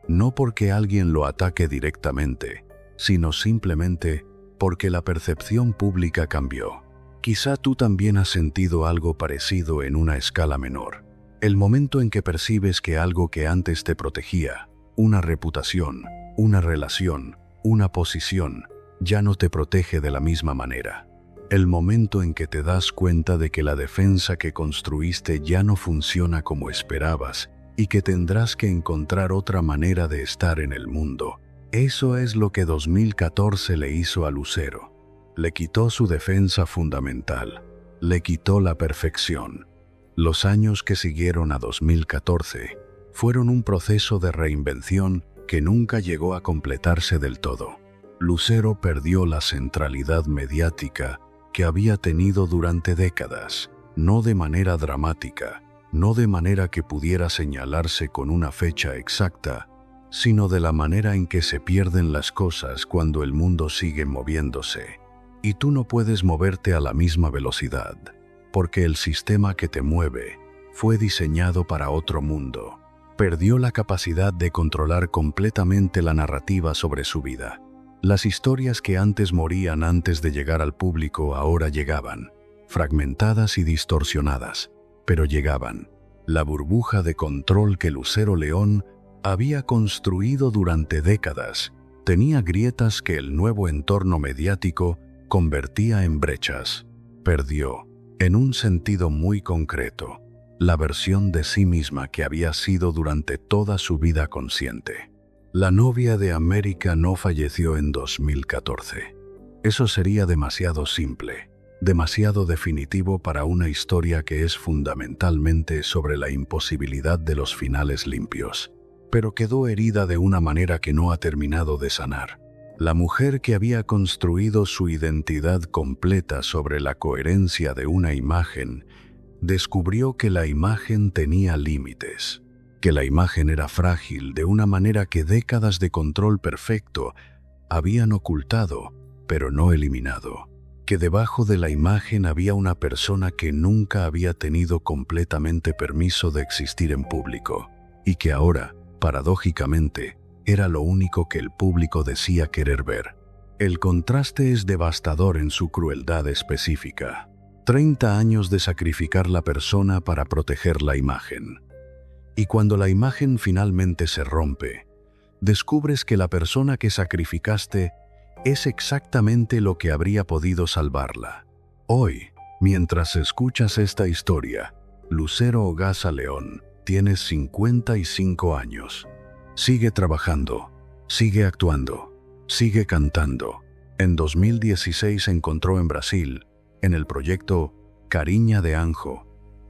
no porque alguien lo ataque directamente, sino simplemente porque la percepción pública cambió. Quizá tú también has sentido algo parecido en una escala menor. El momento en que percibes que algo que antes te protegía, una reputación, una relación, una posición, ya no te protege de la misma manera. El momento en que te das cuenta de que la defensa que construiste ya no funciona como esperabas y que tendrás que encontrar otra manera de estar en el mundo. Eso es lo que 2014 le hizo a Lucero. Le quitó su defensa fundamental, le quitó la perfección. Los años que siguieron a 2014 fueron un proceso de reinvención que nunca llegó a completarse del todo. Lucero perdió la centralidad mediática que había tenido durante décadas, no de manera dramática, no de manera que pudiera señalarse con una fecha exacta, sino de la manera en que se pierden las cosas cuando el mundo sigue moviéndose. Y tú no puedes moverte a la misma velocidad, porque el sistema que te mueve fue diseñado para otro mundo. Perdió la capacidad de controlar completamente la narrativa sobre su vida. Las historias que antes morían antes de llegar al público ahora llegaban, fragmentadas y distorsionadas, pero llegaban. La burbuja de control que Lucero León había construido durante décadas tenía grietas que el nuevo entorno mediático convertía en brechas. Perdió, en un sentido muy concreto, la versión de sí misma que había sido durante toda su vida consciente. La novia de América no falleció en 2014. Eso sería demasiado simple, demasiado definitivo para una historia que es fundamentalmente sobre la imposibilidad de los finales limpios. Pero quedó herida de una manera que no ha terminado de sanar. La mujer que había construido su identidad completa sobre la coherencia de una imagen, descubrió que la imagen tenía límites, que la imagen era frágil de una manera que décadas de control perfecto habían ocultado, pero no eliminado, que debajo de la imagen había una persona que nunca había tenido completamente permiso de existir en público, y que ahora, paradójicamente, era lo único que el público decía querer ver. El contraste es devastador en su crueldad específica. 30 años de sacrificar la persona para proteger la imagen. Y cuando la imagen finalmente se rompe, descubres que la persona que sacrificaste es exactamente lo que habría podido salvarla. Hoy, mientras escuchas esta historia, Lucero Ogasa León tiene 55 años. Sigue trabajando, sigue actuando, sigue cantando. En 2016 se encontró en Brasil, en el proyecto Cariña de Anjo,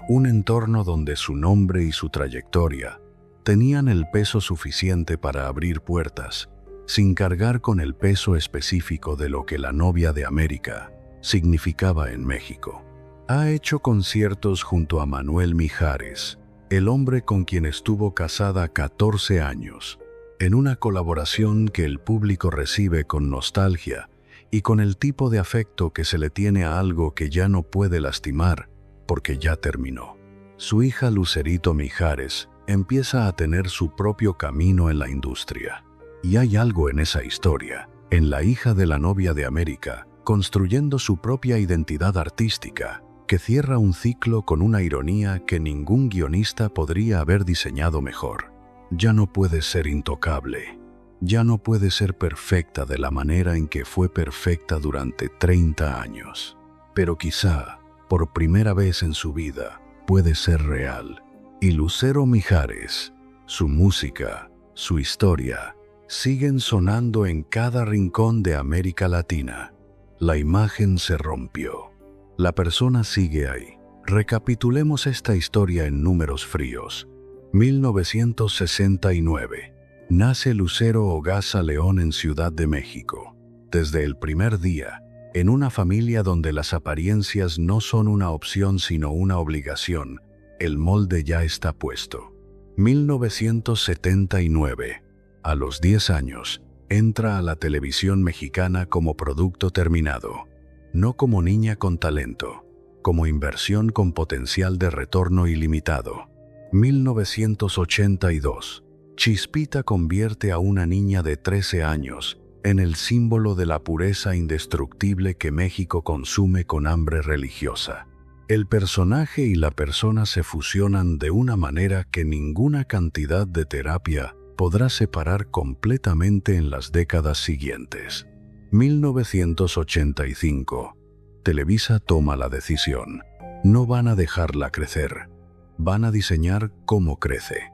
un entorno donde su nombre y su trayectoria tenían el peso suficiente para abrir puertas, sin cargar con el peso específico de lo que la novia de América significaba en México. Ha hecho conciertos junto a Manuel Mijares, el hombre con quien estuvo casada 14 años, en una colaboración que el público recibe con nostalgia y con el tipo de afecto que se le tiene a algo que ya no puede lastimar porque ya terminó. Su hija Lucerito Mijares empieza a tener su propio camino en la industria. Y hay algo en esa historia, en la hija de la novia de América, construyendo su propia identidad artística, que cierra un ciclo con una ironía que ningún guionista podría haber diseñado mejor. Ya no puede ser intocable. Ya no puede ser perfecta de la manera en que fue perfecta durante 30 años. Pero quizá, por primera vez en su vida, puede ser real. Y Lucero Mijares, su música, su historia, siguen sonando en cada rincón de América Latina. La imagen se rompió. La persona sigue ahí. Recapitulemos esta historia en números fríos. 1969. Nace Lucero Hogaza León en Ciudad de México. Desde el primer día, en una familia donde las apariencias no son una opción sino una obligación, el molde ya está puesto. 1979. A los 10 años, entra a la televisión mexicana como producto terminado. No como niña con talento, como inversión con potencial de retorno ilimitado. 1982. Chispita convierte a una niña de 13 años en el símbolo de la pureza indestructible que México consume con hambre religiosa. El personaje y la persona se fusionan de una manera que ninguna cantidad de terapia podrá separar completamente en las décadas siguientes. 1985. Televisa toma la decisión. No van a dejarla crecer. Van a diseñar cómo crece.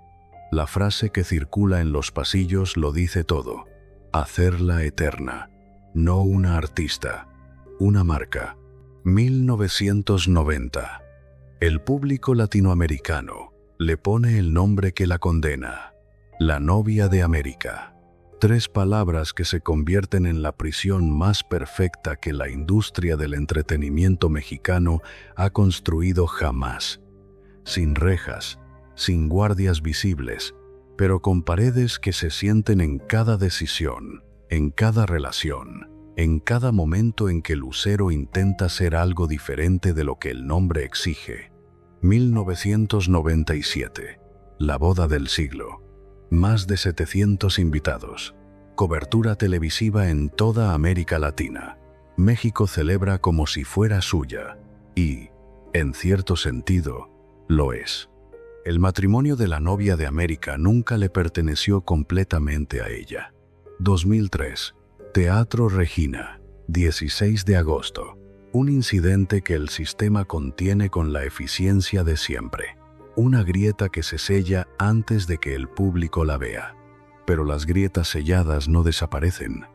La frase que circula en los pasillos lo dice todo. Hacerla eterna. No una artista. Una marca. 1990. El público latinoamericano le pone el nombre que la condena. La novia de América. 3 palabras que se convierten en la prisión más perfecta que la industria del entretenimiento mexicano ha construido jamás. Sin rejas, sin guardias visibles, pero con paredes que se sienten en cada decisión, en cada relación, en cada momento en que Lucero intenta ser algo diferente de lo que el nombre exige. 1997. La boda del siglo. Más de 700 invitados. Cobertura televisiva en toda América Latina. México celebra como si fuera suya. Y, en cierto sentido, lo es. El matrimonio de la novia de América nunca le perteneció completamente a ella. 2003. Teatro Regina. 16 de agosto. Un incidente que el sistema contiene con la eficiencia de siempre. Una grieta que se sella antes de que el público la vea. Pero las grietas selladas no desaparecen,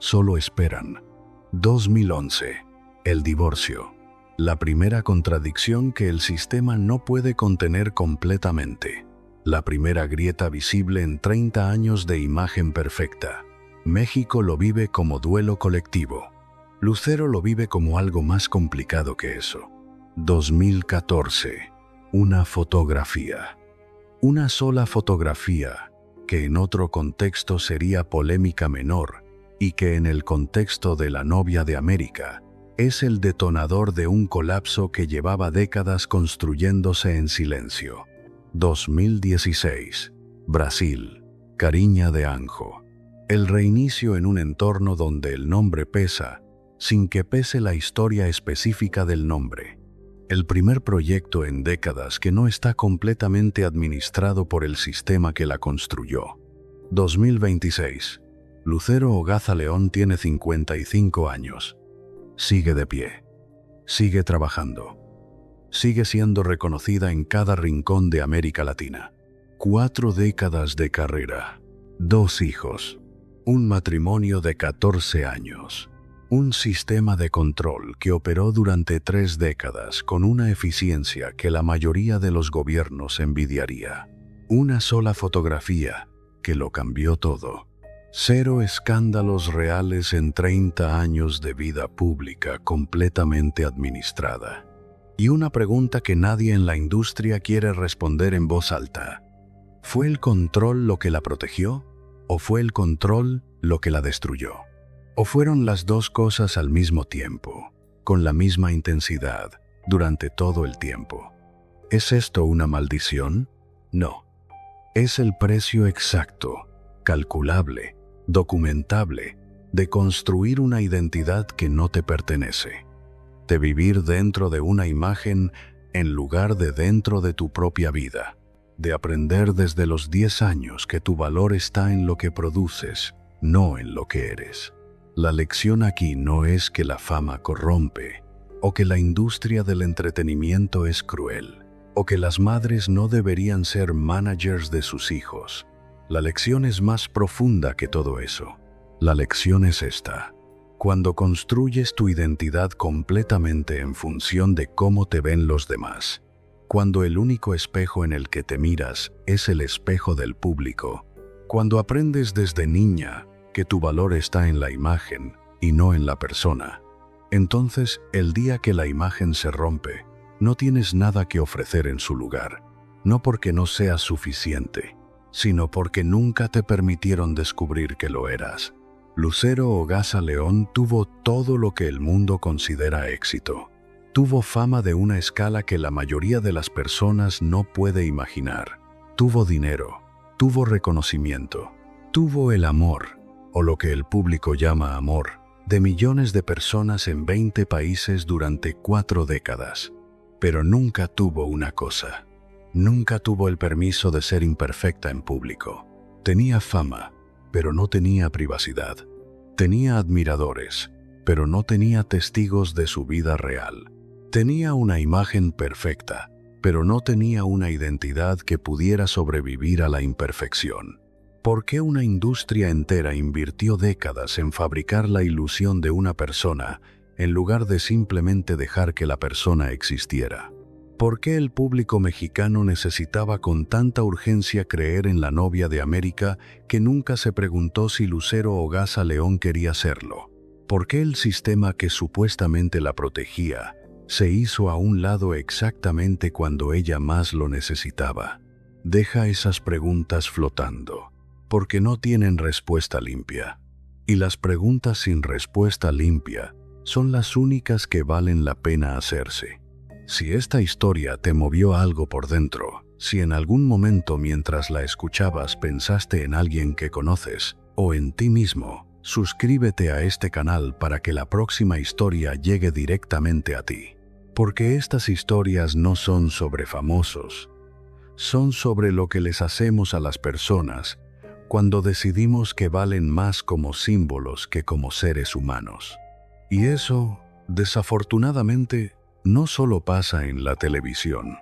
solo esperan. 2011. El divorcio. La primera contradicción que el sistema no puede contener completamente. La primera grieta visible en 30 años de imagen perfecta. México lo vive como duelo colectivo. Lucero lo vive como algo más complicado que eso. 2014. Una fotografía. Una sola fotografía, que en otro contexto sería polémica menor, y que en el contexto de la novia de América, es el detonador de un colapso que llevaba décadas construyéndose en silencio. 2016. Brasil. Cariña de Anjo. El reinicio en un entorno donde el nombre pesa, sin que pese la historia específica del nombre. El primer proyecto en décadas que no está completamente administrado por el sistema que la construyó. 2026. Lucero Hogaza León tiene 55 años. Sigue de pie. Sigue trabajando. Sigue siendo reconocida en cada rincón de América Latina. 4 décadas de carrera. 2 hijos. Un matrimonio de 14 años. Un sistema de control que operó durante 3 décadas con una eficiencia que la mayoría de los gobiernos envidiaría. Una sola fotografía que lo cambió todo. 0 escándalos reales en 30 años de vida pública completamente administrada. Y una pregunta que nadie en la industria quiere responder en voz alta: ¿fue el control lo que la protegió? ¿O fue el control lo que la destruyó? ¿O fueron las dos cosas al mismo tiempo, con la misma intensidad, durante todo el tiempo? ¿Es esto una maldición? No. Es el precio exacto, calculable, documentable, de construir una identidad que no te pertenece, de vivir dentro de una imagen en lugar de dentro de tu propia vida, de aprender desde los 10 años que tu valor está en lo que produces, no en lo que eres. La lección aquí no es que la fama corrompe, o que la industria del entretenimiento es cruel, o que las madres no deberían ser managers de sus hijos. La lección es más profunda que todo eso. La lección es esta: cuando construyes tu identidad completamente en función de cómo te ven los demás, cuando el único espejo en el que te miras es el espejo del público, cuando aprendes desde niña que tu valor está en la imagen y no en la persona, entonces el día que la imagen se rompe, no tienes nada que ofrecer en su lugar, no porque no seas suficiente, sino porque nunca te permitieron descubrir que lo eras. Lucero Ogasa León tuvo todo lo que el mundo considera éxito. Tuvo fama de una escala que la mayoría de las personas no puede imaginar. Tuvo dinero, tuvo reconocimiento, tuvo el amor, o lo que el público llama amor, de millones de personas en 20 países durante 4 décadas. Pero nunca tuvo una cosa. Nunca tuvo el permiso de ser imperfecta en público. Tenía fama, pero no tenía privacidad. Tenía admiradores, pero no tenía testigos de su vida real. Tenía una imagen perfecta, pero no tenía una identidad que pudiera sobrevivir a la imperfección. ¿Por qué una industria entera invirtió décadas en fabricar la ilusión de una persona en lugar de simplemente dejar que la persona existiera? ¿Por qué el público mexicano necesitaba con tanta urgencia creer en la novia de América que nunca se preguntó si Lucero Ogasa León quería serlo? ¿Por qué el sistema que supuestamente la protegía se hizo a un lado exactamente cuando ella más lo necesitaba? Deja esas preguntas flotando, porque no tienen respuesta limpia. Y las preguntas sin respuesta limpia son las únicas que valen la pena hacerse. Si esta historia te movió algo por dentro, si en algún momento mientras la escuchabas pensaste en alguien que conoces o en ti mismo, suscríbete a este canal para que la próxima historia llegue directamente a ti. Porque estas historias no son sobre famosos, son sobre lo que les hacemos a las personas cuando decidimos que valen más como símbolos que como seres humanos. Y eso, desafortunadamente, no solo pasa en la televisión.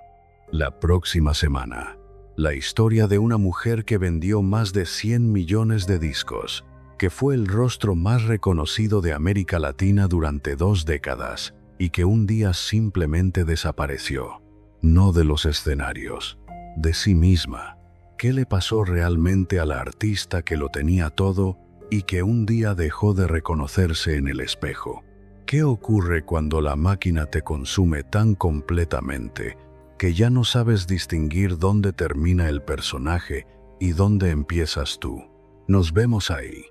La próxima semana, la historia de una mujer que vendió más de 100 millones de discos, que fue el rostro más reconocido de América Latina durante 2 décadas y que un día simplemente desapareció, no de los escenarios, de sí misma. ¿Qué le pasó realmente a la artista que lo tenía todo y que un día dejó de reconocerse en el espejo? ¿Qué ocurre cuando la máquina te consume tan completamente que ya no sabes distinguir dónde termina el personaje y dónde empiezas tú? Nos vemos ahí.